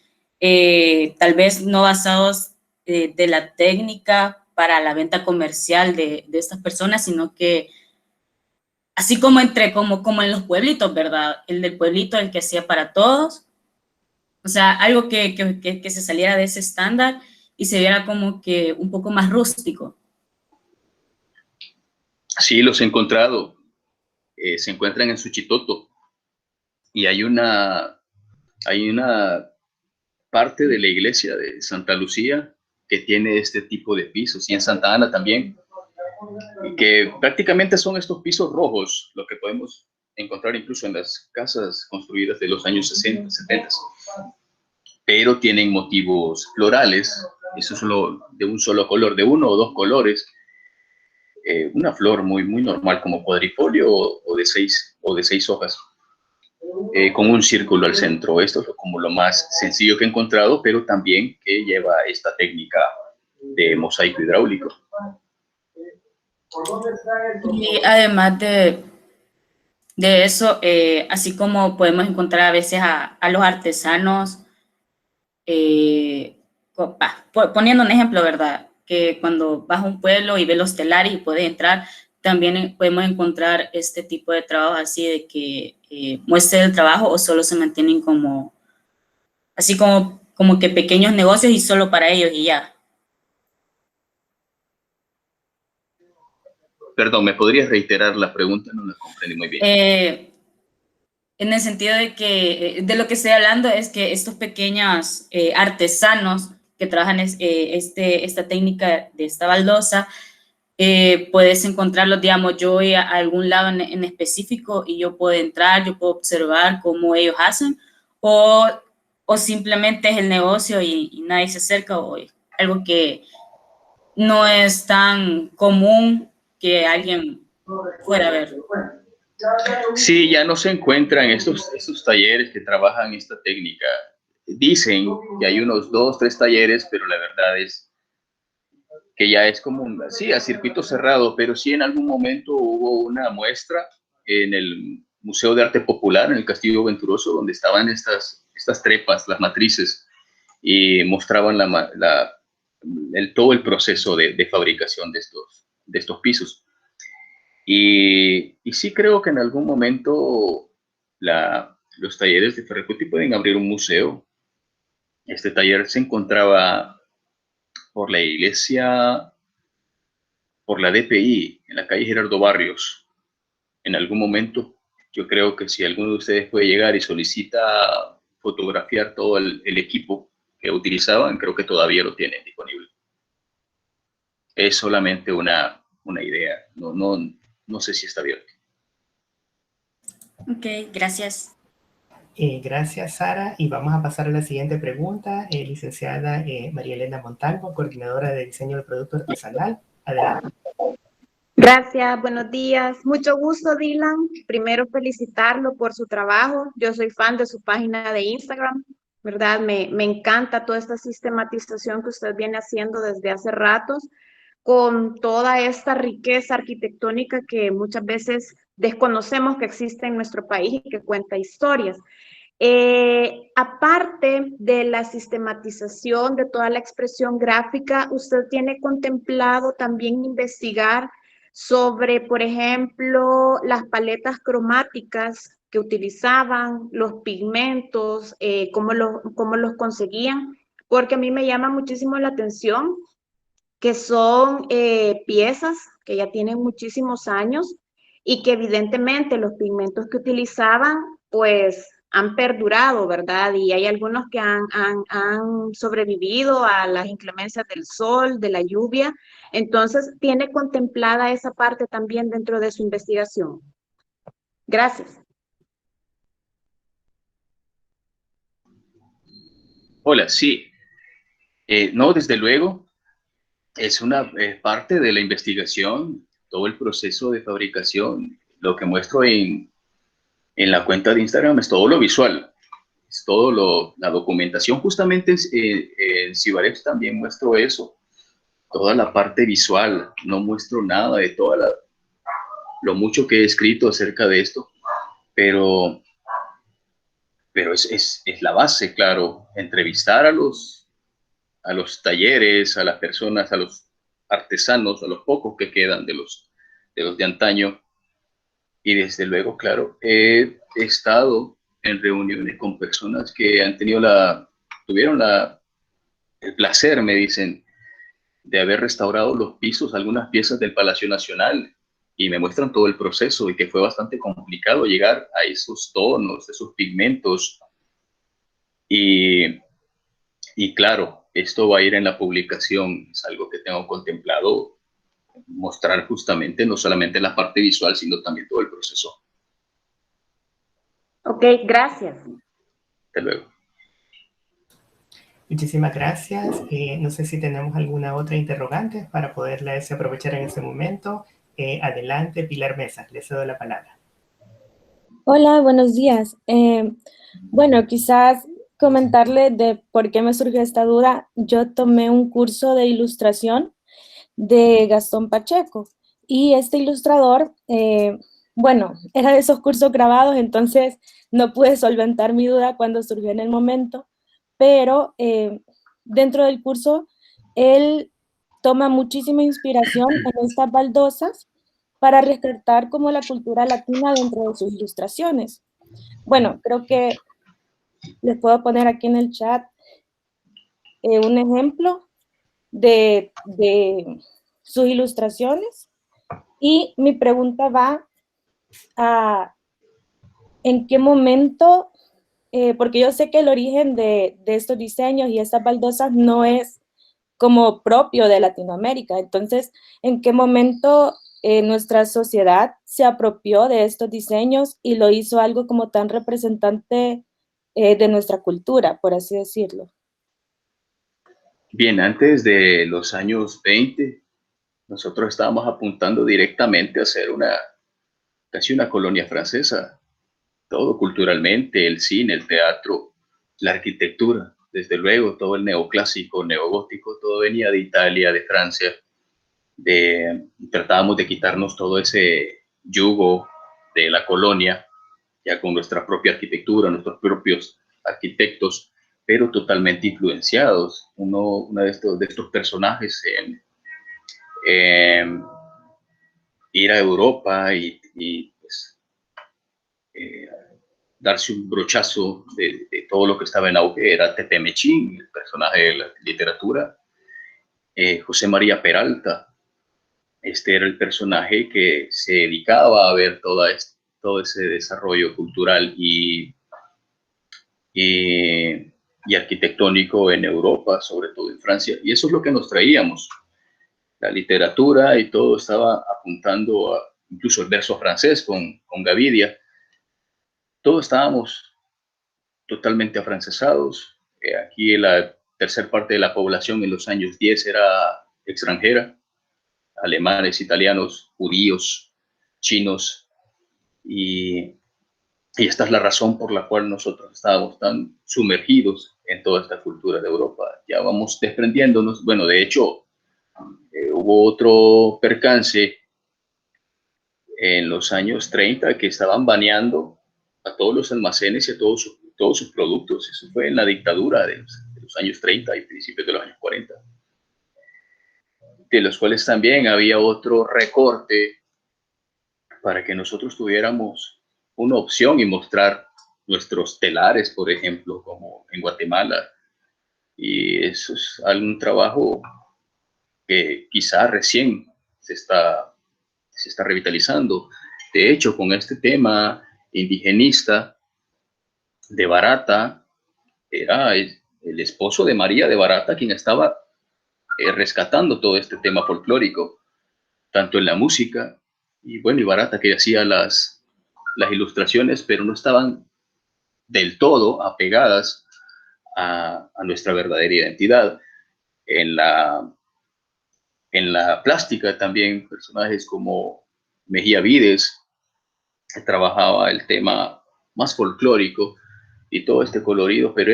tal vez no basados de la técnica para la venta comercial de estas personas, sino que así como como en los pueblitos, ¿verdad? El del pueblito, el que hacía para todos, o sea, algo que se saliera de ese estándar y se viera como que un poco más rústico. Sí, los he encontrado. Se encuentran en Suchitoto y hay una parte de la iglesia de Santa Lucía que tiene este tipo de pisos, y en Santa Ana también, y que prácticamente son estos pisos rojos, lo que podemos encontrar incluso en las casas construidas de los años 60, 70, pero tienen motivos florales, eso solo de un solo color, de uno o dos colores, una flor muy, muy normal como cuadrifolio o de seis hojas, con un círculo al centro. Esto es como lo más sencillo que he encontrado, pero también que lleva esta técnica de mosaico hidráulico. Y además de eso, así como podemos encontrar a veces a los artesanos, poniendo un ejemplo, ¿verdad? Que cuando vas a un pueblo y ves los telares y puedes entrar, también podemos encontrar este tipo de trabajo así de que muestre el trabajo o solo se mantienen como, así como que pequeños negocios y solo para ellos y ya. Perdón, ¿me podrías reiterar la pregunta? No la comprendí muy bien. En el sentido de que de lo que estoy hablando es que estos pequeños artesanos que trabajan esta técnica de esta baldosa, puedes encontrarlos, digamos, yo voy a algún lado en específico y yo puedo entrar, yo puedo observar cómo ellos hacen, o simplemente es el negocio y nadie se acerca, o algo que no es tan común que alguien fuera a ver. Sí, ya no se encuentran estos talleres que trabajan esta técnica. Dicen que hay unos 2, 3 talleres, pero la verdad es que ya es como sí, a circuito cerrado, pero sí en algún momento hubo una muestra en el Museo de Arte Popular, en el Castillo Venturoso, donde estaban estas trepas, las matrices, y mostraban todo el proceso de fabricación de estos pisos. Y sí creo que en algún momento los talleres de Ferrecuti pueden abrir un museo. Este taller se encontraba por la iglesia, por la DPI, en la calle Gerardo Barrios. En algún momento, yo creo que si alguno de ustedes puede llegar y solicita fotografiar todo el equipo que utilizaban, creo que todavía lo tienen disponible. Es solamente una idea, no sé si está abierto. Ok, gracias. Gracias, Sara. Y vamos a pasar a la siguiente pregunta. Licenciada María Elena Montalvo, coordinadora de diseño del producto artesanal. Adelante. Gracias, buenos días. Mucho gusto, Dylan. Primero felicitarlo por su trabajo. Yo soy fan de su página de Instagram, ¿verdad? Me encanta toda esta sistematización que usted viene haciendo desde hace ratos, con toda esta riqueza arquitectónica que muchas veces desconocemos que existe en nuestro país y que cuenta historias. Aparte de la sistematización de toda la expresión gráfica, ¿usted tiene contemplado también investigar sobre, por ejemplo, las paletas cromáticas que utilizaban, los pigmentos, cómo los conseguían? Porque a mí me llama muchísimo la atención que son piezas que ya tienen muchísimos años y que evidentemente los pigmentos que utilizaban, pues han perdurado, ¿verdad? Y hay algunos que han sobrevivido a las inclemencias del sol, de la lluvia. Entonces, ¿tiene contemplada esa parte también dentro de su investigación? Gracias. Hola, sí. No, desde luego, es una parte de la investigación, todo el proceso de fabricación. Lo que muestro en la cuenta de Instagram es todo lo visual, es todo la documentación. Justamente en Cibarex también muestro eso, toda la parte visual. No muestro nada de lo mucho que he escrito acerca de esto, pero, pero es la base, claro, entrevistar a los talleres, a las personas, a los artesanos, a los pocos que quedan de los de antaño. Y desde luego, claro, he estado en reuniones con personas que tuvieron el placer, me dicen, de haber restaurado los pisos, algunas piezas del Palacio Nacional, y me muestran todo el proceso y que fue bastante complicado llegar a esos tonos, esos pigmentos. Y, y claro, esto va a ir en la publicación, es algo que tengo contemplado, mostrar justamente no solamente la parte visual, sino también todo el proceso. Ok, gracias. Hasta luego. Muchísimas gracias. No sé si tenemos alguna otra interrogante para poderles aprovechar en este momento. Adelante, Pilar Mesa, le cedo la palabra. Hola, buenos días. Bueno, quizás comentarle de por qué me surgió esta duda. Yo tomé un curso de ilustración de Gastón Pacheco y este ilustrador, bueno, era de esos cursos grabados, entonces no pude solventar mi duda cuando surgió en el momento, pero dentro del curso él toma muchísima inspiración en estas baldosas para rescatar como la cultura latina dentro de sus ilustraciones. Bueno, creo que les puedo poner aquí en el chat un ejemplo de sus ilustraciones y mi pregunta va a en qué momento, porque yo sé que el origen de estos diseños y estas baldosas no es como propio de Latinoamérica. Entonces, ¿en qué momento nuestra sociedad se apropió de estos diseños y lo hizo algo como tan representante de nuestra cultura, por así decirlo? Bien, antes de los años 20, nosotros estábamos apuntando directamente a ser casi una colonia francesa, todo culturalmente, el cine, el teatro, la arquitectura, desde luego, todo el neoclásico, neogótico, todo venía de Italia, de Francia. Tratábamos de quitarnos todo ese yugo de la colonia, ya con nuestra propia arquitectura, nuestros propios arquitectos, pero totalmente influenciados. Uno de estos personajes en ir a Europa y pues, darse un brochazo de todo lo que estaba en auge era Tete Mechín, el personaje de la literatura. José María Peralta, este era el personaje que se dedicaba a ver todo ese desarrollo cultural y arquitectónico en Europa, sobre todo en Francia, y eso es lo que nos traíamos. La literatura y todo estaba apuntando a, incluso el verso francés con Gavidia, todos estábamos totalmente afrancesados. Aquí la tercera parte de la población en los años 10 era extranjera, alemanes, italianos, judíos, chinos, y esta es la razón por la cual nosotros estábamos tan sumergidos en toda esta cultura de Europa. Ya vamos desprendiéndonos. Bueno, de hecho, hubo otro percance en los años 30 que estaban baneando a todos los almacenes y a todos sus productos. Eso fue en la dictadura de los años 30 y principios de los años 40, de los cuales también había otro recorte para que nosotros tuviéramos una opción y mostrar nuestros telares, por ejemplo, como en Guatemala. Y eso es algún trabajo que quizá recién se está revitalizando. De hecho, con este tema indigenista, de Barata era el esposo de María de Barata quien estaba rescatando todo este tema folclórico, tanto en la música, y bueno, y Barata que hacía las ilustraciones, pero no estaban del todo apegadas a nuestra verdadera identidad. En la plástica también personajes como Mejía Vides trabajaba el tema más folclórico y todo este colorido, pero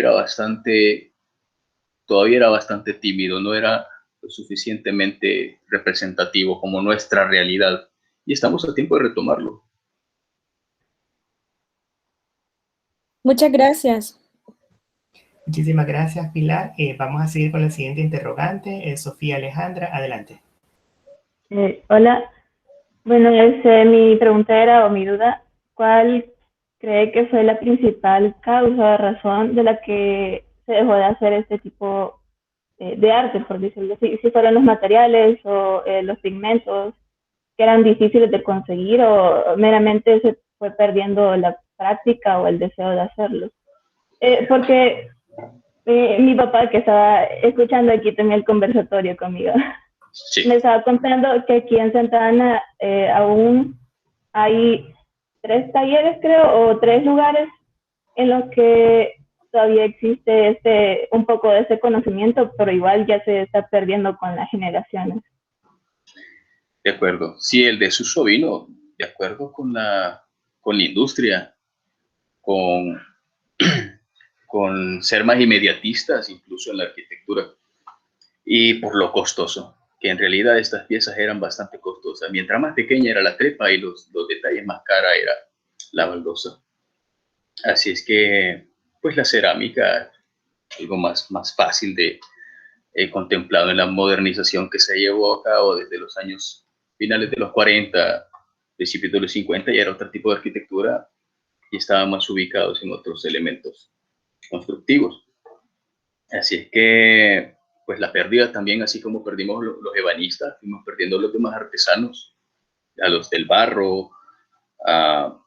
todavía era bastante tímido, no era lo suficientemente representativo como nuestra realidad. Y estamos a tiempo de retomarlo. Muchas gracias. Muchísimas gracias, Pilar. Vamos a seguir con la siguiente interrogante. Sofía Alejandra, adelante. Hola, bueno, mi pregunta era, o mi duda, ¿cuál cree que fue la principal causa o razón de la que se dejó de hacer este tipo de arte, por decirlo así? Si fueron los materiales o los pigmentos que eran difíciles de conseguir o meramente se fue perdiendo la práctica o el deseo de hacerlo. Porque mi papá, que estaba escuchando aquí también el conversatorio conmigo, Sí. me estaba contando que aquí en Santa Ana aún hay 3 talleres, creo, o 3 lugares en los que todavía existe un poco de ese conocimiento, pero igual ya se está perdiendo con las generaciones. De acuerdo. Sí, el de Suso vino de acuerdo con la industria, con ser más inmediatistas, incluso en la arquitectura, y por lo costoso, que en realidad estas piezas eran bastante costosas. Mientras más pequeña era la trepa y los detalles más cara era la baldosa. Así es que, pues la cerámica, algo más fácil de contemplado en la modernización que se llevó a cabo desde los años finales de los 40, principios de los 50, ya era otro tipo de arquitectura y estaban más ubicados en otros elementos constructivos. Así es que, pues la pérdida también, así como perdimos los ebanistas, fuimos perdiendo los demás artesanos, a los del barro, a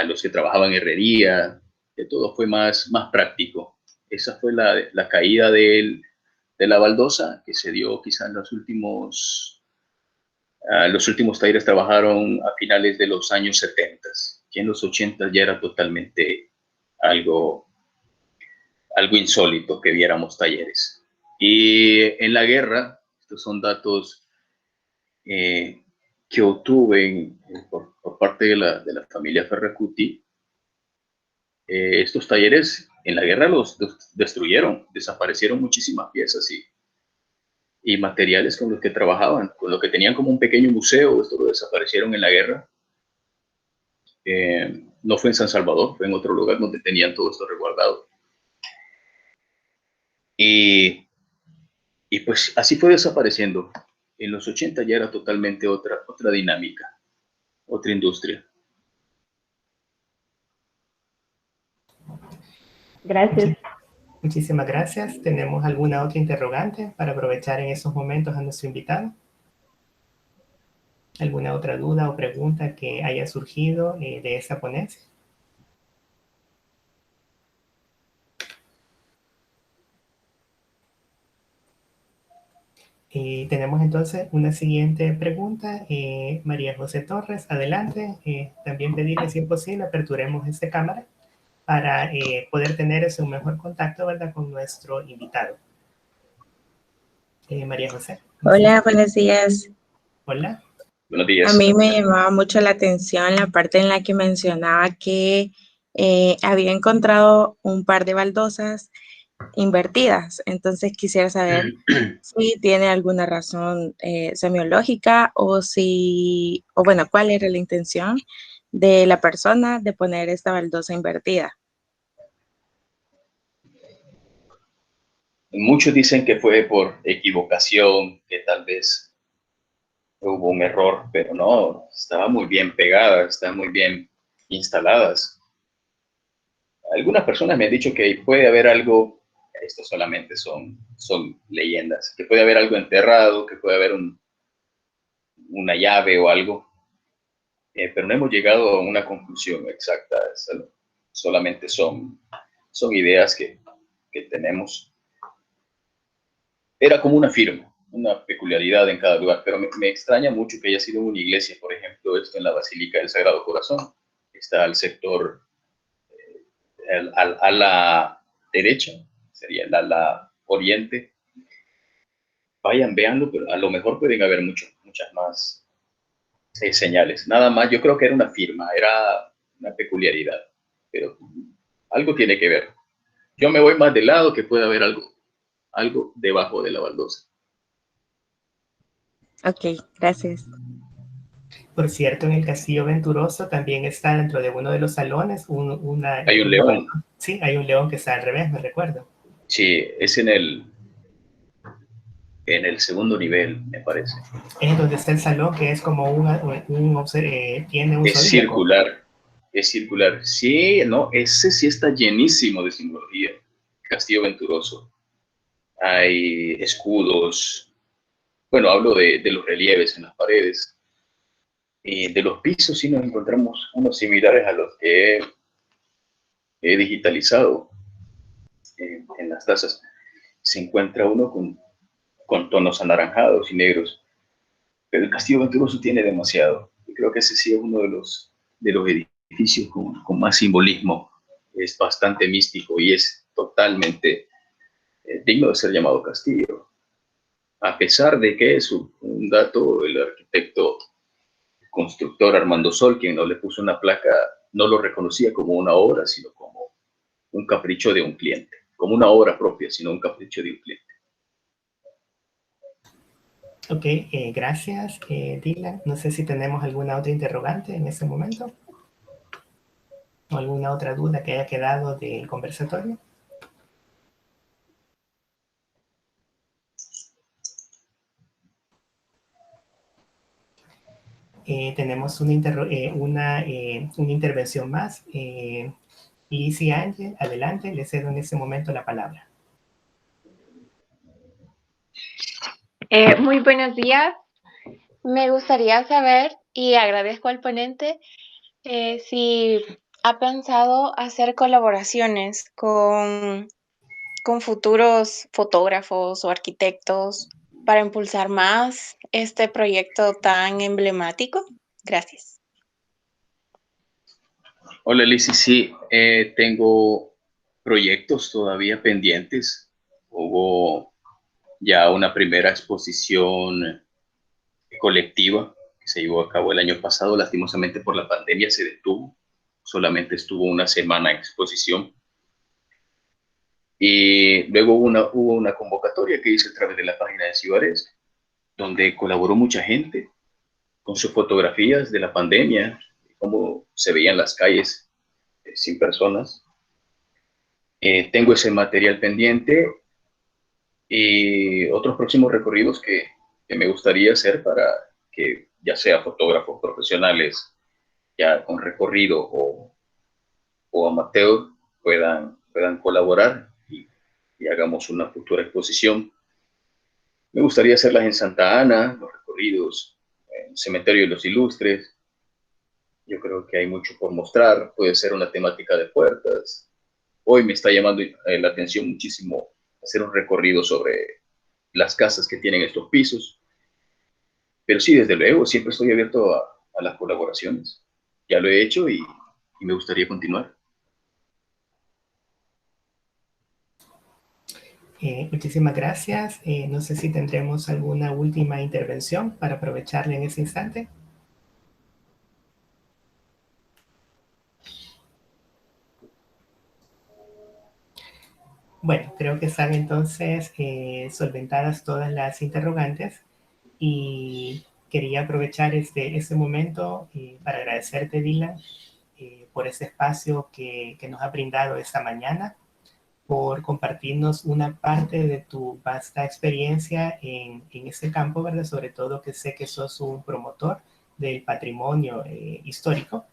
los que trabajaban en herrería, que todo fue más práctico. Esa fue la caída de la baldosa, que se dio quizás en los últimos talleres trabajaron a finales de los años 70, que en los 80 ya era totalmente algo insólito que viéramos talleres. Y en la guerra, estos son datos que obtuve por parte de la familia Ferracuti, estos talleres en la guerra los destruyeron, desaparecieron muchísimas piezas y materiales con los que trabajaban, con lo que tenían como un pequeño museo, esto lo desaparecieron en la guerra. No fue en San Salvador, fue en otro lugar donde tenían todo esto resguardado. Y pues así fue desapareciendo. En los 80 ya era totalmente otra dinámica, otra industria. Gracias. Muchísimas gracias. ¿Tenemos alguna otra interrogante para aprovechar en esos momentos a nuestro invitado? ¿Alguna otra duda o pregunta que haya surgido de esta ponencia? Tenemos entonces una siguiente pregunta. María José Torres, adelante. También pedirle, si es posible, aperturemos esta cámara para poder tener un mejor contacto, ¿verdad?, con nuestro invitado. María José. Hola, buenos días. Hola. Buenos días. A mí me llamaba mucho la atención la parte en la que mencionaba que había encontrado un par de baldosas invertidas. Entonces quisiera saber si tiene alguna razón semiológica o bueno, cuál era la intención de la persona de poner esta baldosa invertida. Muchos dicen que fue por equivocación, que tal vez hubo un error, pero no, estaba muy bien pegada, estaban muy bien instaladas. Algunas personas me han dicho que puede haber algo, esto solamente son leyendas, que puede haber algo enterrado, que puede haber una llave o algo, pero no hemos llegado a una conclusión exacta. solamente son ideas que tenemos. Era como una firma, una peculiaridad en cada lugar, pero me extraña mucho que haya sido una iglesia, por ejemplo, esto en la Basílica del Sagrado Corazón, está al sector, a la derecha, sería el ala oriente. Vayan, véanlo, pero a lo mejor pueden haber muchas más señales. Nada más, yo creo que era una firma, era una peculiaridad, pero algo tiene que ver. Yo me voy más del lado que puede haber algo debajo de la baldosa. Ok, gracias. Por cierto, en el Castillo Venturoso también está dentro de uno de los salones Hay un león. Sí, hay un león que está al revés, me recuerdo. Sí, es en el segundo nivel, me parece. Es donde está el salón, que es como tiene un Es zodíaco. Es circular. Sí, no, ese sí está llenísimo de simbología. Castillo Venturoso. Hay escudos. Bueno, hablo de los relieves en las paredes. Y de los pisos sí nos encontramos unos similares a los que he digitalizado en las tazas. Se encuentra uno con tonos anaranjados y negros. Pero el Castillo Venturoso tiene demasiado. Yo creo que ese sí es uno de los edificios con más simbolismo. Es bastante místico y es totalmente digno de ser llamado castillo. A pesar de que es un dato, el arquitecto constructor Armando Sol, quien no le puso una placa, no lo reconocía como una obra, sino como un capricho de un cliente. Como una obra propia, sino un capricho de un cliente. Ok, gracias, Dylan. No sé si tenemos alguna otra interrogante en este momento. ¿O alguna otra duda que haya quedado del conversatorio? Tenemos una intervención más. Lizzie Ángel, adelante, le cedo en este momento la palabra. Muy buenos días. Me gustaría saber, y agradezco al ponente, si ha pensado hacer colaboraciones con futuros fotógrafos o arquitectos para impulsar más este proyecto tan emblemático. Gracias. Hola, Lizzie. Sí, tengo proyectos todavía pendientes. Hubo ya una primera exposición colectiva que se llevó a cabo el año pasado. Lastimosamente por la pandemia se detuvo. Solamente estuvo una semana en exposición. Y luego hubo una convocatoria que hice a través de la página de Cibares, donde colaboró mucha gente con sus fotografías de la pandemia, cómo se veían las calles sin personas. Tengo ese material pendiente y otros próximos recorridos que me gustaría hacer para que ya sea fotógrafos profesionales ya con recorrido o amateur puedan colaborar y hagamos una futura exposición. Me gustaría hacerlas en Santa Ana, los recorridos, en el Cementerio de los Ilustres. Yo creo que hay mucho por mostrar. Puede ser una temática de puertas. Hoy me está llamando la atención muchísimo hacer un recorrido sobre las casas que tienen estos pisos. Pero sí, desde luego, siempre estoy abierto a las colaboraciones. Ya lo he hecho y me gustaría continuar. Muchísimas gracias. No sé si tendremos alguna última intervención para aprovecharle en ese instante. Bueno, creo que están entonces solventadas todas las interrogantes y quería aprovechar este momento para agradecerte, Dylan, por este espacio que nos ha brindado esta mañana, por compartirnos una parte de tu vasta experiencia en este campo, ¿verdad? Sobre todo que sé que sos un promotor del patrimonio histórico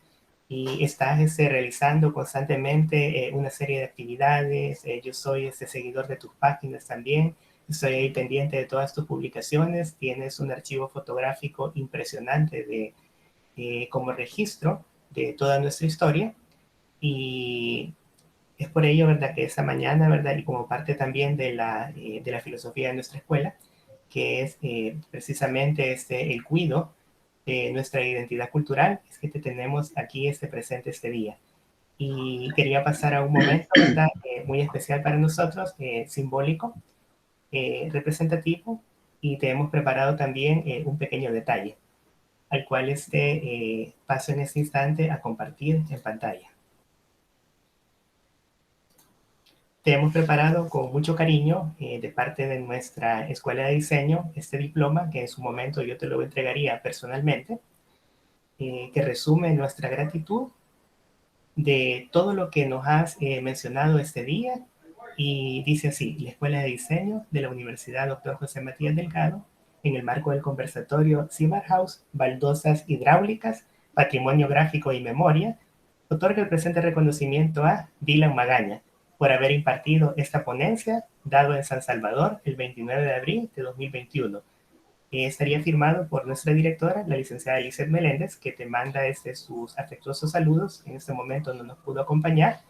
y estás realizando constantemente una serie de actividades. Yo soy seguidor de tus páginas también, estoy ahí pendiente de todas tus publicaciones, tienes un archivo fotográfico impresionante como registro de toda nuestra historia. Y es por ello, ¿verdad?, que esta mañana, ¿verdad?, y como parte también de la filosofía de nuestra escuela, que es precisamente el cuidado de nuestra identidad cultural, es que te tenemos aquí presente este día. Y quería pasar a un momento, ¿verdad?, muy especial para nosotros, simbólico, representativo, y te hemos preparado también un pequeño detalle, al cual paso en este instante a compartir en pantalla. Te hemos preparado con mucho cariño de parte de nuestra escuela de diseño este diploma que en su momento yo te lo entregaría personalmente, que resume nuestra gratitud de todo lo que nos has mencionado este día, y dice así: la Escuela de Diseño de la Universidad Dr. José Matías Delgado, en el marco del conversatorio Zimmerhaus, Baldosas Hidráulicas, Patrimonio Gráfico y Memoria, otorga el presente reconocimiento a Dylan Magaña por haber impartido esta ponencia, dado en San Salvador el 29 de abril de 2021. Estaría firmado por nuestra directora, la licenciada Lizeth Meléndez, que te manda sus afectuosos saludos. En este momento no nos pudo acompañar,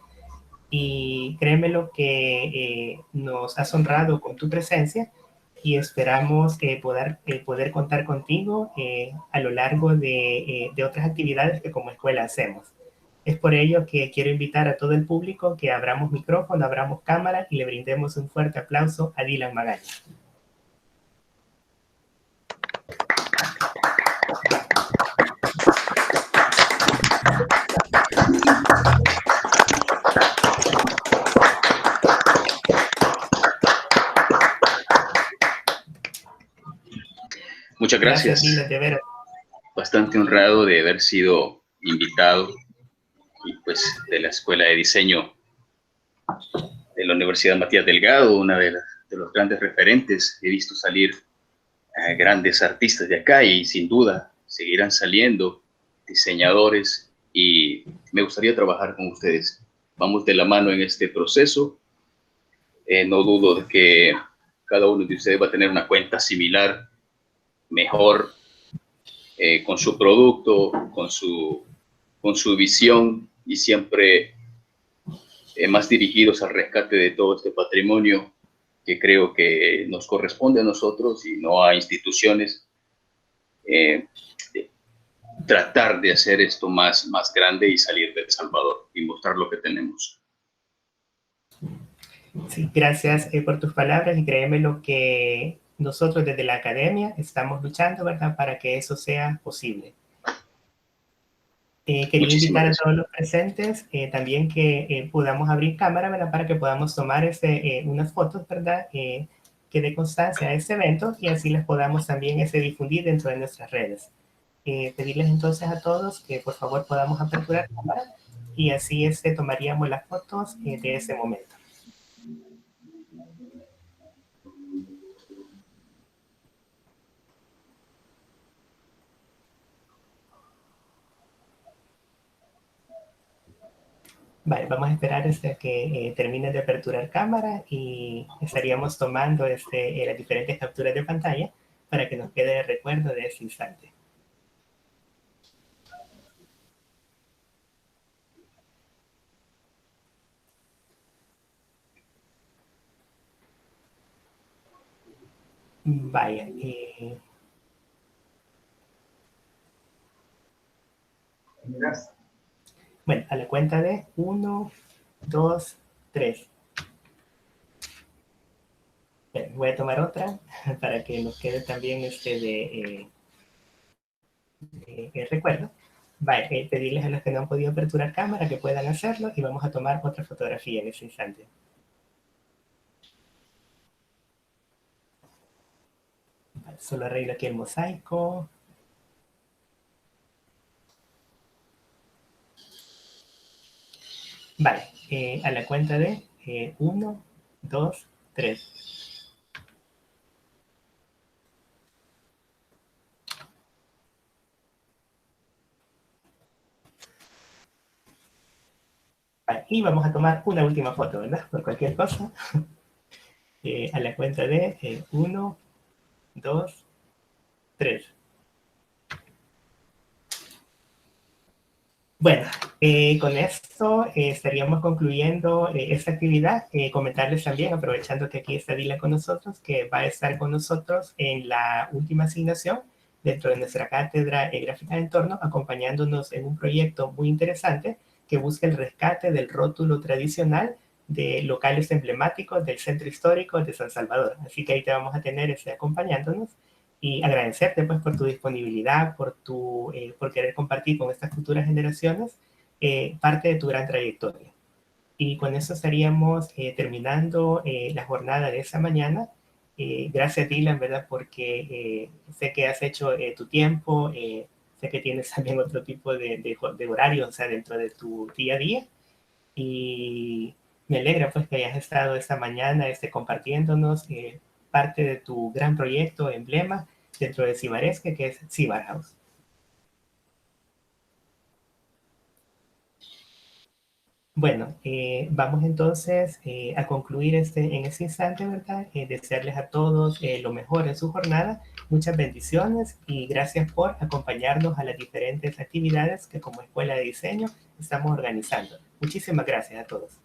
y créeme lo que nos has honrado con tu presencia, y esperamos poder contar contigo a lo largo de otras actividades que como escuela hacemos. Es por ello que quiero invitar a todo el público que abramos micrófono, abramos cámara y le brindemos un fuerte aplauso a Dylan Magaña. Muchas gracias. Dylan, de veras. Bastante honrado de haber sido invitado, y pues de la Escuela de Diseño de la Universidad Matías Delgado, una de los grandes referentes. He visto salir grandes artistas de acá, y sin duda seguirán saliendo diseñadores, y me gustaría trabajar con ustedes. Vamos de la mano en este proceso. No dudo de que cada uno de ustedes va a tener una cuenta similar, mejor, con su producto, con su visión, y siempre más dirigidos al rescate de todo este patrimonio que creo que nos corresponde a nosotros y no a instituciones. Tratar de hacer esto más grande y salir de El Salvador y mostrar lo que tenemos. Sí, gracias por tus palabras, y créeme lo que nosotros desde la academia estamos luchando, ¿verdad?, para que eso sea posible. Quería invitar a todos los presentes también que podamos abrir cámara, ¿verdad?, para que podamos tomar unas fotos, ¿verdad?, que dé constancia a este evento, y así las podamos también difundir dentro de nuestras redes. Pedirles entonces a todos que por favor podamos aperturar cámara, y así tomaríamos las fotos de ese momento. Vale, vamos a esperar que terminen de aperturar cámara, y estaríamos tomando las diferentes capturas de pantalla para que nos quede el recuerdo de ese instante. Vaya, bueno, a la cuenta de 1, 2, 3. Bueno, voy a tomar otra para que nos quede también el recuerdo. Vale, pedirles a los que no han podido aperturar cámara que puedan hacerlo, y vamos a tomar otra fotografía en ese instante. Vale, solo arreglo aquí el mosaico. Vale, a la cuenta de 1, 2, 3. Vale, y vamos a tomar una última foto, ¿verdad?, por cualquier cosa. A la cuenta de 1, 2, 3. Bueno, con esto estaríamos concluyendo esta actividad. Comentarles también, aprovechando que aquí está Dylan con nosotros, que va a estar con nosotros en la última asignación dentro de nuestra cátedra Gráfica de Entorno, acompañándonos en un proyecto muy interesante que busca el rescate del rótulo tradicional de locales emblemáticos del centro histórico de San Salvador. Así que ahí te vamos a tener acompañándonos. Y agradecerte pues por tu disponibilidad, por querer compartir con estas futuras generaciones parte de tu gran trayectoria. Y con eso estaríamos terminando la jornada de esa mañana. Gracias, Dylan, ¿verdad? Porque sé que has hecho tu tiempo, sé que tienes también otro tipo de horario, o sea, dentro de tu día a día. Y me alegra pues que hayas estado esta mañana compartiéndonos parte de tu gran proyecto, emblema, dentro de Cibaresque, que es Cibar House. Bueno, vamos entonces a concluir en este instante, ¿verdad? Desearles a todos lo mejor en su jornada, muchas bendiciones y gracias por acompañarnos a las diferentes actividades que como Escuela de Diseño estamos organizando. Muchísimas gracias a todos.